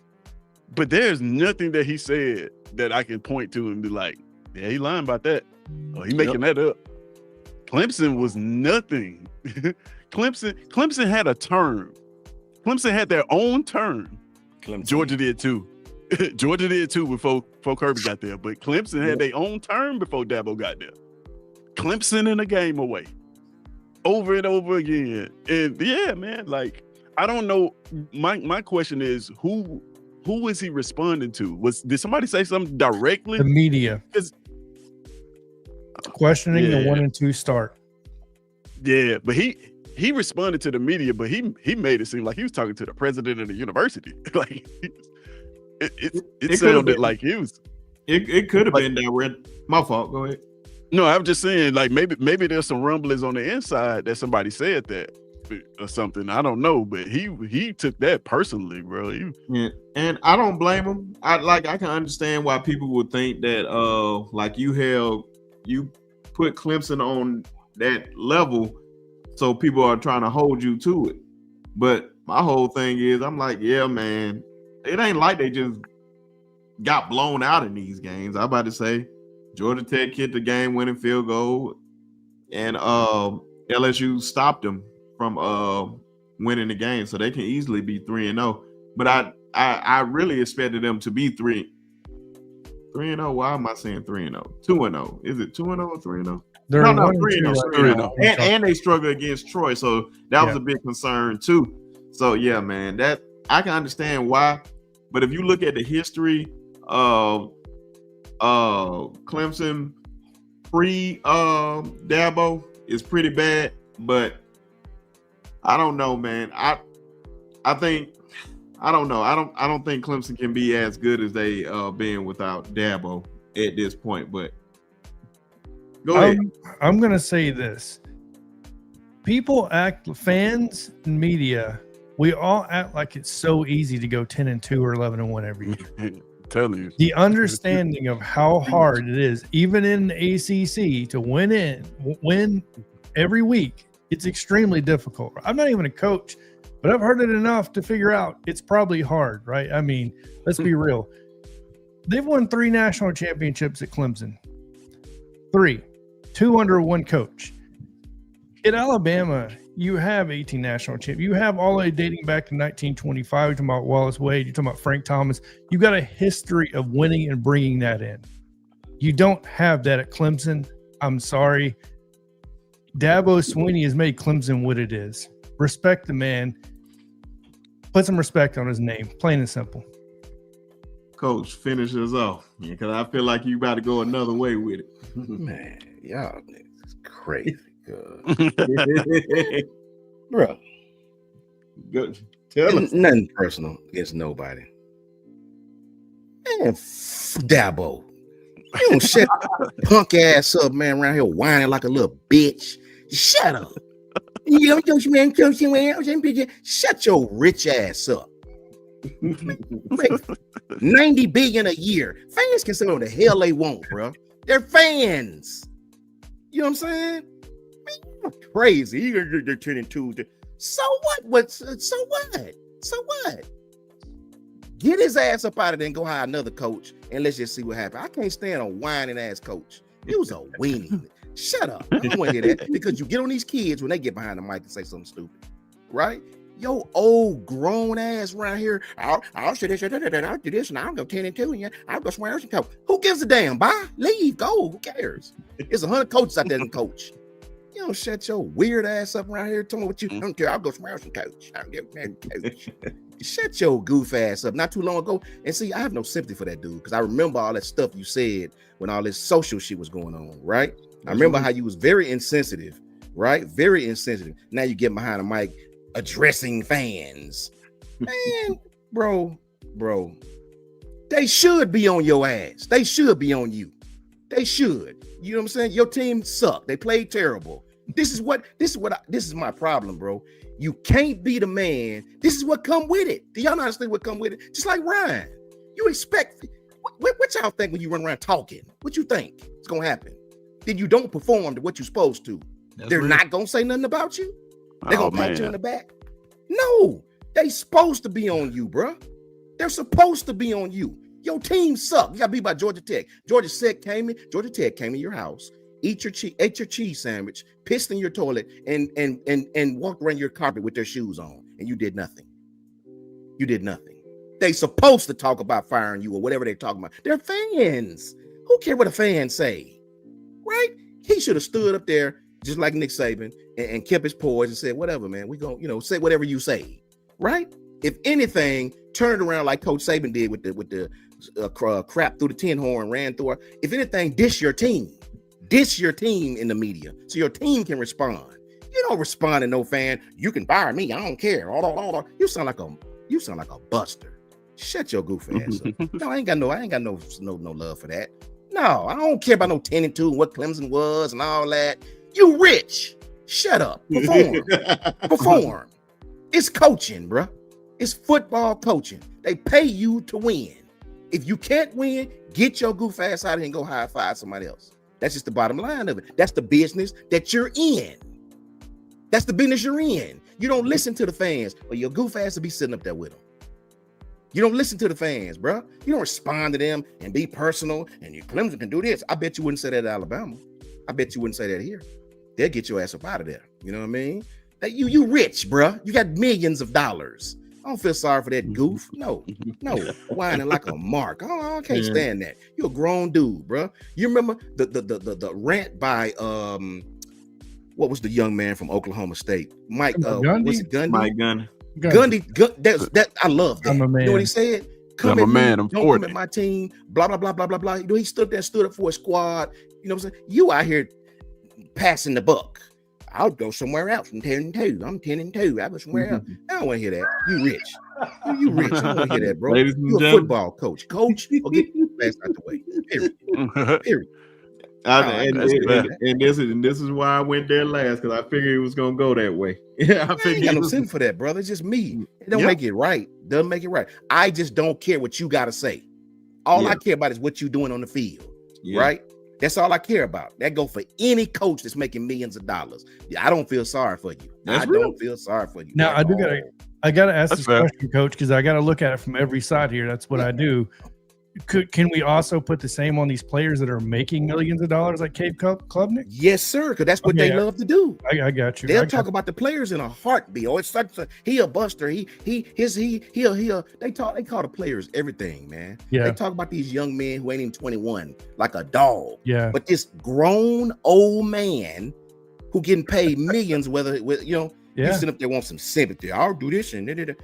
S3: But there's nothing that he said that I can point to and be like, yeah, he lying about that. Or he making that up. Clemson was nothing. Clemson had a term. Clemson had their own term. Georgia did too. Georgia did too before Kirby got there. But Clemson had their own term before Dabo got there. Clemson in a game away. Over and over again. And yeah, man, like, I don't know. My question is, who is he responding to? Did somebody say something directly?
S4: The media. Questioning the 1 and 2 start. Yeah,
S3: but he responded to the media, but he made it seem like he was talking to the president of the university. Like, it sounded like he was.
S1: It could have been direct. My fault. Go ahead.
S3: No, I'm just saying, like, maybe there's some rumblings on the inside that somebody said that or something. I don't know, but he took that personally, bro.
S1: Yeah, and I don't blame him. I can understand why people would think that like you put Clemson on that level, so people are trying to hold you to it. But my whole thing is, I'm like, yeah, man, it ain't like they just got blown out in these games. I'm about to say Georgia Tech hit the game-winning field goal, and LSU stopped them from winning the game, so they can easily be 3-0. But I really expected them to be 3-0. Why am I saying 3-0? 2-0. Is it 2-0 or 3-0?
S4: They're
S1: no, 3-0. And they struggled against Troy, so that was a big concern too. So yeah, man, that I can understand why. But if you look at the history of Clemson pre Dabo, is pretty bad. But I don't know, man. I think I don't know. I don't think Clemson can be as good as they been without Dabo at this point. But go ahead.
S4: I'm gonna say this. Fans and media, we all act like it's so easy to go 10-2 or 11-1 every year.
S3: Telling you.
S4: The understanding of how hard it is, even in the ACC, to win every week, it's extremely difficult. I'm not even a coach, but I've heard it enough to figure out it's probably hard, right? I mean, let's be real. They've won 3 national championships at Clemson. 2 under one coach. At Alabama, you have 18 national champions. You have all the way dating back to 1925. You're talking about Wallace Wade. You're talking about Frank Thomas. You got a history of winning and bringing that in. You don't have that at Clemson. I'm sorry. Dabo Swinney has made Clemson what it is. Respect the man. Put some respect on his name. Plain and simple.
S1: Coach, finish us off. Because I feel like you about to go another way with it.
S2: Man, y'all niggas crazy. Bro.
S1: Good. Tell
S2: And
S1: us.
S2: nothing personal against nobody. Man, Dabo. You don't shut punk ass up, man, around here whining like a little bitch. Shut up. Shut your rich ass up. Make 90 billion a year. Fans can say what the hell they want, bro. They're fans. You know what I'm saying? Man, you're crazy. You're turning two. So what? So what? So what? Get his ass up out of there and go hire another coach, and let's just see what happens. I can't stand a whining ass coach. He was a weenie. Shut up. I don't want to hear that, because you get on these kids when they get behind the mic and say something stupid, right? Yo, old grown ass around here. I'll say this, I'll do this, and I'll go 10-2, and I'll go swear some coach. Who gives a damn? Bye, leave, go. Who cares? There's 100 coaches out there that coach. You don't shut your weird ass up around here. Tell me what you don't care. I'll go swear some coach. I'll get coach. Shut your goof ass up. Not too long ago, and see, I have no sympathy for that dude, because I remember all that stuff you said when all this social shit was going on, right? I remember how you was very insensitive, right? Very insensitive. Now you get behind the mic addressing fans. Man, bro, they should be on your ass. They should be on you. They should. You know what I'm saying? Your team sucked. They played terrible. This is my problem, bro. You can't be the man. This is what come with it. Do y'all not understand what come with it? Just like Ryan. You expect what y'all think when you run around talking? What you think is gonna happen? Then you don't perform to what you're supposed to. They're not gonna say nothing about you. They're gonna pat you in the back. No, they supposed to be on you, bro. They're supposed to be on you. Your team suck. You got beat by Georgia Tech. Georgia Tech came in your house, ate your cheese sandwich, pissed in your toilet, and walked around your carpet with their shoes on, and you did nothing. You did nothing. They supposed to talk about firing you or whatever they're talking about. They're fans. Who care what a fan say? Right? He should have stood up there just like Nick Saban and kept his poise and said, whatever, man, we gonna, say whatever you say, right? If anything, turned around like Coach Saban did with the crap through the tin horn, ran through her. If anything, dish your team in the media so your team can respond. You don't respond to no fan. You can fire me. I don't care. You sound like a buster. Shut your goof ass up. No, I ain't got no love for that. No, I don't care about no 10-2 and what Clemson was and all that. You rich. Shut up. Perform. It's coaching, bro. It's football coaching. They pay you to win. If you can't win, get your goof ass out of here and go high-five somebody else. That's just the bottom line of it. That's the business that you're in. That's the business you're in. You don't listen to the fans, or your goof ass will be sitting up there with them. You don't listen to the fans, bro. You don't respond to them and be personal, and your Clemson can do this. I bet you wouldn't say that at Alabama. I bet you wouldn't say that here. They'll get your ass up out of there. You know what I mean? That you rich, bro. You got millions of dollars. I don't feel sorry for that goof. No. Whining like a mark. Oh, I can't stand that. You're a grown dude, bro. You remember the rant by what was the young man from Oklahoma State? Mike Gundy? Was it Gundy?
S1: Mike Gundy.
S2: That I love that.
S4: I'm a man.
S2: You know what he said?
S3: I'm a man. I'm 40.
S2: Don't come at my team. Blah blah blah blah blah blah. You know, he stood up for a squad. You know what I'm saying? You out here passing the buck. I'll go somewhere else. I'm 10-2. I'm 10-2. I go somewhere else. I don't want to hear that. You rich. You rich. I don't want to hear that, bro.
S1: Ladies and
S2: You're a
S1: gentlemen.
S2: football coach. Coach, or get your ass out the way. Period.
S1: And this is why I went there last, because I figured it was gonna go that way. Yeah, I
S2: I
S1: figured
S2: ain't got
S1: it
S2: no
S1: was-
S2: sin for that, brother. It's just me. It don't make it right. Doesn't make it right. I just don't care what you got to say. All I care about is what you're doing on the field, right? That's all I care about. That go for any coach that's making millions of dollars. I don't feel sorry for you. Don't feel sorry for you.
S4: Now I gotta ask
S3: That's
S4: this
S3: fair.
S4: question, Coach, because I gotta look at it from every side here. That's what I do. Can we also put the same on these players that are making millions of dollars like Cade Klubnik?
S2: Yes, sir. Because that's what
S4: Okay,
S2: they love to do.
S4: I got you.
S2: They'll talk about the players in a heartbeat. Oh, it's such a he a buster. They call the players everything, man.
S4: Yeah.
S2: They talk about these young men who ain't even 21 like a dog.
S4: Yeah.
S2: But this grown old man who getting paid millions, you sit up there want some sympathy. I'll do this and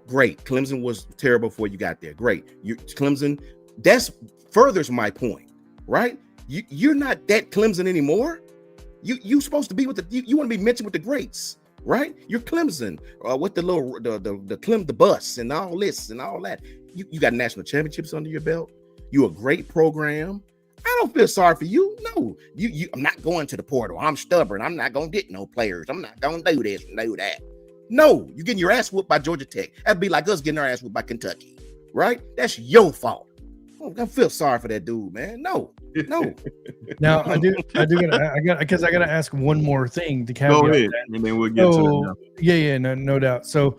S2: great. Clemson was terrible before you got there. Great. Clemson, that's furthers my point, right? You're not that Clemson anymore. You supposed to be with you want to be mentioned with the greats. right? You're Clemson, with the little the bus and all this and all that. You got national championships under your belt. You a great program. I don't feel sorry for you. No, I'm not going to the portal. I'm stubborn. I'm not gonna get no players. I'm not gonna do this and do that. No, you're getting your ass whooped by Georgia Tech. That'd be like us getting our ass whooped by Kentucky, right? That's your fault. I don't feel sorry for that dude, man. No.
S4: Now I gotta ask one more thing to caveat.
S1: Go ahead, and then we'll get to that.
S4: No doubt. So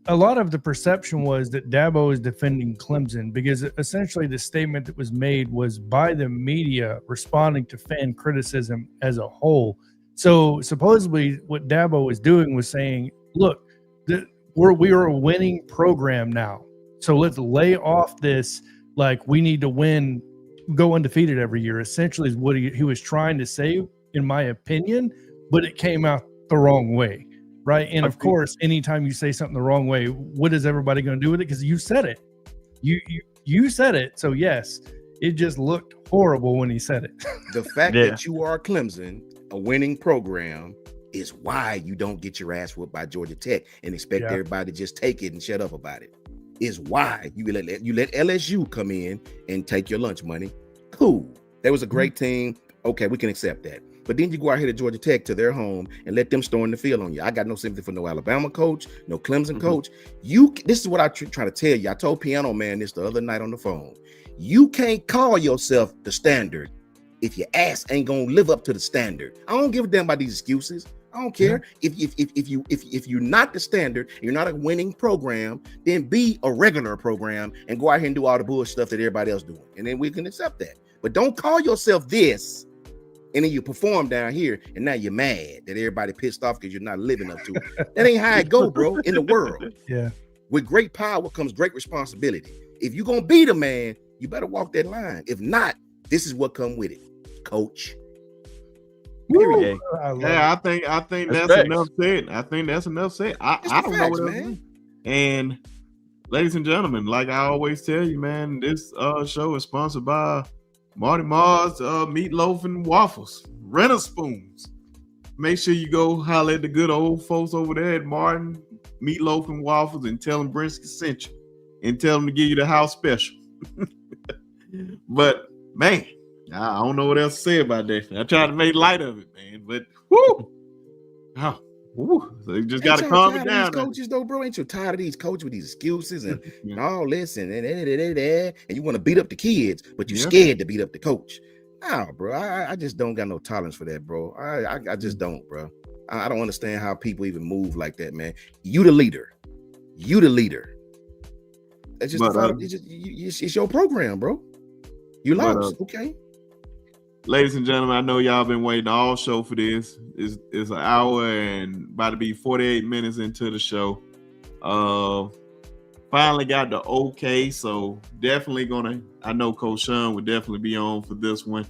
S4: a lot of the perception was that Dabo is defending Clemson because essentially the statement that was made was by the media responding to fan criticism as a whole. So supposedly what Dabo was doing was saying, look, we are a winning program now. So let's lay off this, like we need to win, go undefeated every year, essentially is what he was trying to say, in my opinion, but it came out the wrong way, right? And of course, anytime you say something the wrong way, what is everybody going to do with it? Because you said it. You said it. So yes, it just looked horrible when he said it.
S2: The fact that you are Clemson, a winning program, is why you don't get your ass whooped by Georgia Tech and expect everybody to just take it and shut up about it. Is why you let LSU come in and take your lunch money. Cool. That was a great team. Okay, we can accept that. But then you go out here to Georgia Tech, to their home, and let them storm the field on you. I got no sympathy for no Alabama coach, no Clemson coach. This is what I try to tell you. I told Piano Man this the other night on the phone. You can't call yourself the standard if your ass ain't gonna live up to the standard. I don't give a damn about these excuses. I don't care. If you're not the standard, you're not a winning program, then be a regular program and go out here and do all the bullshit stuff that everybody else doing, and then we can accept that. But don't call yourself this, and then you perform down here, and now you're mad that everybody pissed off because you're not living up to it. That ain't how it go, bro. In the world, with great power comes great responsibility. If you're gonna be the man, you better walk that line. If not, this is what come with it, coach.
S1: Period. I think that's enough said. I think that's enough said. I don't know what else, man. And ladies and gentlemen, like I always tell you, man, this show is sponsored by Marty Mar's Meatloaf and Waffles, Renner Spoons. Make sure you go holler at the good old folks over there at Martin Meatloaf and Waffles and tell them Brinsky sent you, and tell them to give you the house special. But man, I don't know what else to say about that. I tried to make light of it, man, but so you just got to calm it down.
S2: Coaches, though, bro, ain't you tired of these coaches with these excuses and all this and you want to beat up the kids, but you're scared to beat up the coach? No, bro, I just don't got no tolerance for that, bro. I just don't, bro. I don't understand how people even move like that, man. You the leader. That's just it's your program, bro. You lost, okay.
S1: Ladies and gentlemen, I know y'all been waiting all show for this. It's an hour and about to be 48 minutes into the show. Finally got the okay, so definitely I know Coach Shawn would definitely be on for this one.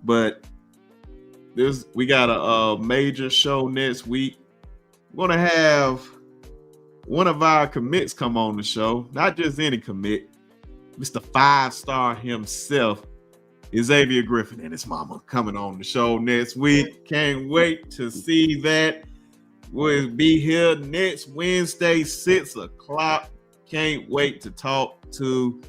S1: But we got a major show next week. We're gonna have one of our commits come on the show, not just any commit, Mr. 5-star himself, Xavier Griffin and his mama coming on the show next week. Can't wait to see that. We'll be here next Wednesday, 6 o'clock. Can't wait to talk to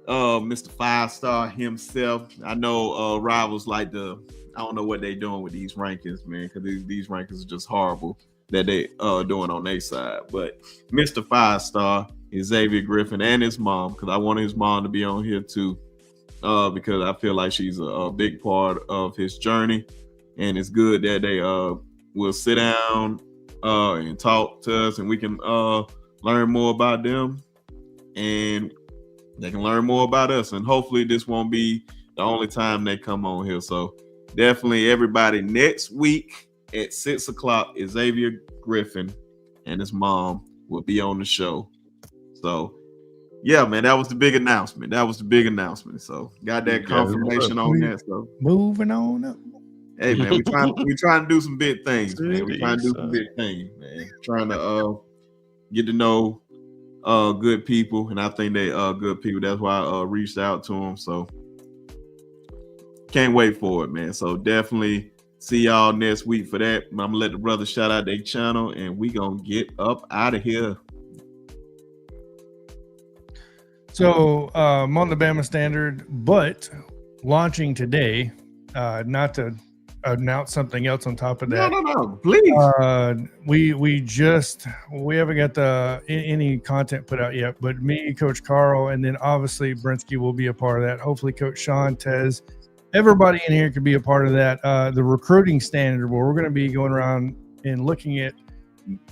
S1: Mr. 5-star himself. I know rivals I don't know what they're doing with these rankings, man, because these rankings are just horrible that they doing on their side. But Mr. 5-star is Xavier Griffin and his mom, because I wanted his mom to be on here too. Because I feel like she's a big part of his journey, and it's good that they will sit down and talk to us, and we can learn more about them, and they can learn more about us. And hopefully this won't be the only time they come on here. So definitely everybody, next week at 6 o'clock, Xavier Griffin and his mom will be on the show. So yeah, man, that was the big announcement. So got that confirmation on that. So
S4: moving on up.
S1: Hey, man, we trying to do some big things, man. We trying to do some big things, man. Trying to get to know good people, and I think they are good people. That's why I reached out to them. So can't wait for it, man. So definitely See y'all next week for that. I'm gonna let the brothers shout out their channel, and we gonna get up out of here.
S4: So I'm on the Bama Standard, but launching today, not to announce something else on top of that.
S1: No, please.
S4: We haven't got any content put out yet, but me, Coach Carl, and then obviously Brinsky will be a part of that. Hopefully Coach Shawn, Tez, everybody in here could be a part of that. The recruiting standard, where we're going to be going around and looking at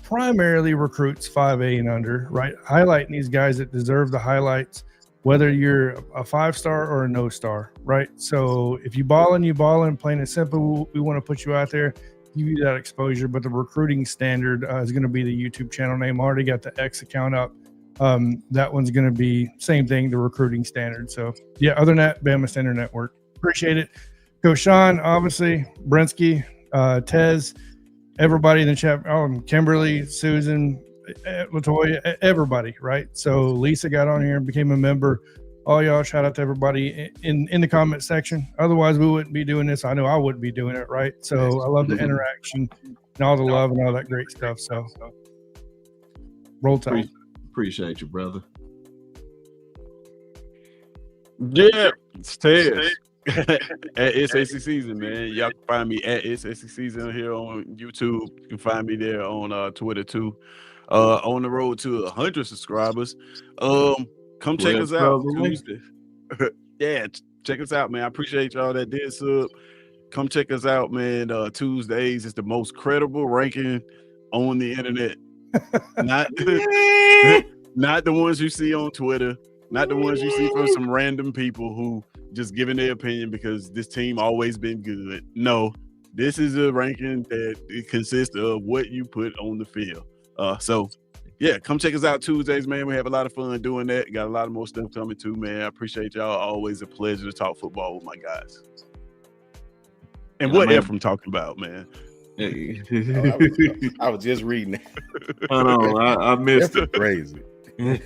S4: primarily recruits 5A and under, right? Highlighting these guys that deserve the highlights, whether you're a 5-star or a no star, right? So if you ballin', plain and simple, we want to put you out there, give you that exposure. But the recruiting standard is going to be the YouTube channel name. I already got the X account up. That one's going to be same thing, the recruiting standard. So yeah, other than that, Bama Standard Network. Appreciate it. Coach Shawn, obviously, Brinsky, Tez, everybody in the chat, Kimberly, Susan, Latoya, everybody, right? So Lisa got on here and became a member. All y'all, shout out to everybody in the comment section. Otherwise, we wouldn't be doing this. I know I wouldn't be doing it, right? So I love the interaction and all the love and all that great stuff. So roll tide.
S1: Appreciate you, brother.
S3: Yeah, it's Tez. At SAC Season, man. Y'all can find me at SAC Season here on YouTube. You can find me there on Twitter too. On the road to 100 subscribers. Come check us out Tuesday. Yeah, check us out, man. I appreciate y'all that did sub. Come check us out, man. Tuesdays is the most credible ranking on the internet. Not the ones you see on Twitter. Not the ones you see from some random people who just giving their opinion because this team always been good. No, this is a ranking that it consists of what you put on the field. So yeah, come check us out Tuesdays, man. We have a lot of fun doing that. Got a lot of more stuff coming too, man. I appreciate y'all. Always a pleasure to talk football with my guys. And what F I'm talking about, man.
S2: I was just reading that.
S1: I missed it.
S2: Crazy.
S3: What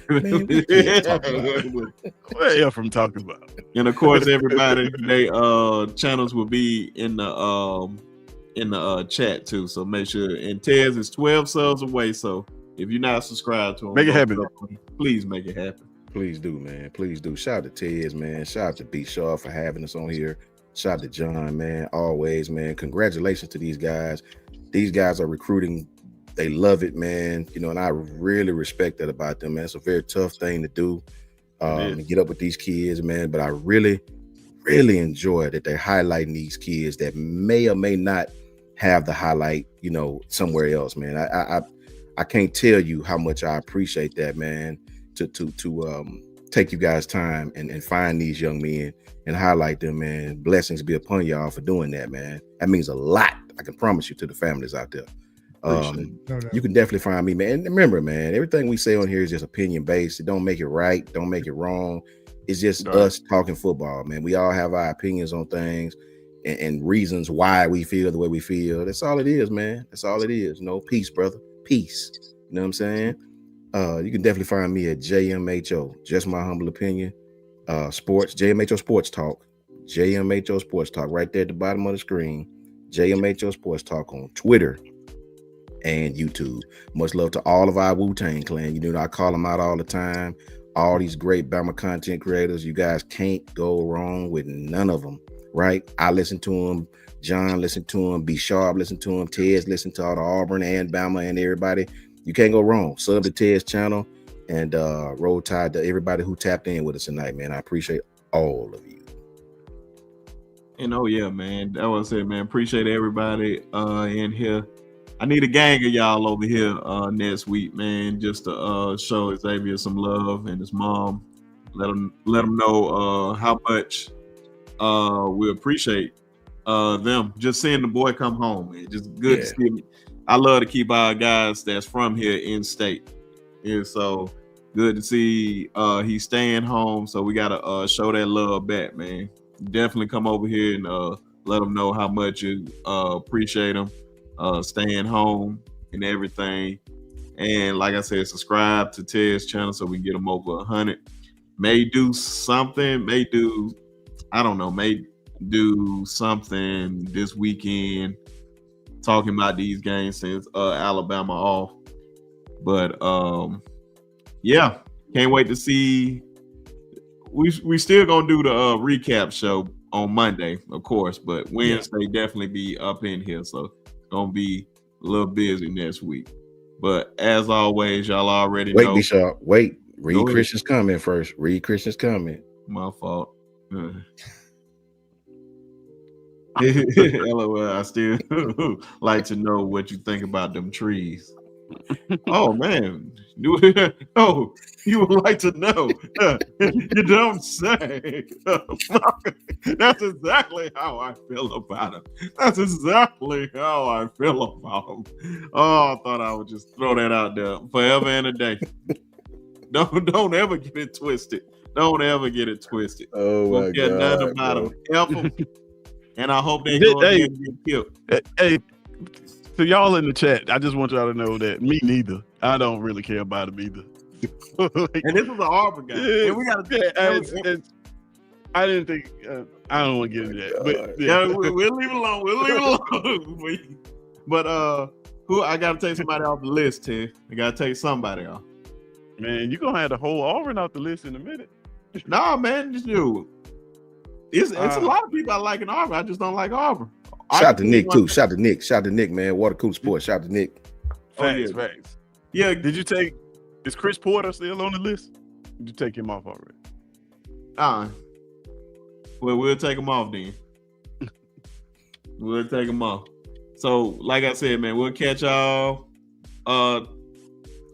S3: F I'm talking about.
S1: And of course, everybody, they channels will be in the chat too. So make sure. And Tez is 12 subs away. So if you're not subscribed to him,
S3: make it happen.
S1: Please make it happen.
S2: Please do, man. Please do. Shout out to Tez, man. Shout out to B. Shaw for having us on here. Shout out to John, man. Always, man. Congratulations to these guys. These guys are recruiting. They love it, man. You know, and I really respect that about them, man. It's a very tough thing to do, to get up with these kids, man. But I really, really enjoy that they're highlighting these kids that may or may not have the highlight, you know, somewhere else, man. I can't tell you how much I appreciate that, man. To take you guys time and find these young men and highlight them, man. Blessings be upon y'all for doing that, man. That means a lot. I can promise you to the families out there. You can definitely find me, man. And remember, man, everything we say on here is just opinion based. It don't make it right, don't make it wrong. It's just us talking football, man. We all have our opinions on things and reasons why we feel the way we feel. That's all it is, man. That's all it is. No, peace, brother. Peace. You know what I'm saying? You can definitely find me at JMHO, just my humble opinion. Sports, JMHO Sports Talk. JMHO Sports Talk, right there at the bottom of the screen. JMHO Sports Talk on Twitter and YouTube. Much love to all of our Wu-Tang clan. You know, I call them out all the time. All these great Bama content creators. You guys can't go wrong with none of them, right? I listen to them. John listen to them. B Sharp listen to them. Tez listen to all the Auburn and Bama and everybody. You can't go wrong. Sub to Tez channel and roll tide to everybody who tapped in with us tonight, man. I appreciate all of you.
S1: And oh yeah, man. That was it, man. Appreciate everybody in here. I need a gang of y'all over here next week, man, just to show Xavier some love and his mom. Let them know how much we appreciate them. Just seeing the boy come home, man. Just good to see me. I love to keep our guys that's from here in state. And so good to see he's staying home. So we gotta show that love back, man. Definitely come over here and let them know how much you appreciate them. Staying home and everything, and like I said, subscribe to Tez channel so we can get them over 100. May do something, I don't know, may do something this weekend talking about these games since Alabama off. But yeah, can't wait to see. We still gonna do the recap show on Monday, of course, but Wednesday definitely be up in here, so it's gonna be a little busy next week. But as always, y'all already know.
S2: Wait, Bishop. Wait. Reed Christian's comment first. Reed Christian's comment.
S1: My fault. LOL, I still like to know what you think about them trees. Oh man, you would like to know? You don't say. That's exactly how I feel about him. That's exactly how I feel about him. Oh, I thought I would just throw that out there forever and a day. Don't ever get it twisted. Don't ever get it twisted.
S2: Oh my God!
S1: Nothing about him ever. And I hope they go ahead and get killed.
S3: Hey. So y'all in the chat, I just want y'all to know that me neither. I don't really care about him either.
S1: And this is an Auburn guy. And we got to.
S3: I didn't think. I don't want to get into that. But
S1: we'll leave it alone. We'll leave it alone. But who I got to take somebody off the list, Ted. I got to take somebody off.
S3: Man, you're gonna have the whole Auburn off the list in a minute.
S1: Nah, man, just do. It's a lot of people I like in Auburn. I just don't like Auburn.
S2: Shout out to Nick too. Shout out to Nick. Shout out to Nick, man. Water Cool Sports. Shout out to Nick.
S3: Facts. Yeah. Did you take? Is Chris Porter still on the list? Did you take him off already?
S1: Well, we'll take him off then. We'll take him off. So, like I said, man, we'll catch y'all on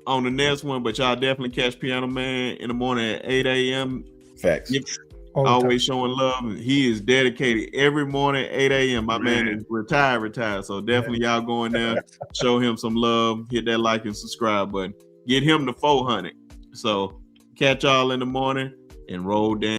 S1: the next one. But y'all definitely catch Piano Man in the morning at 8 a.m.
S2: Facts.
S1: Yep. Always showing love. He is dedicated every morning, 8 a.m. My man is retired. So definitely y'all go in there, show him some love, hit that like and subscribe button. Get him to 400. So catch y'all in the morning and roll down.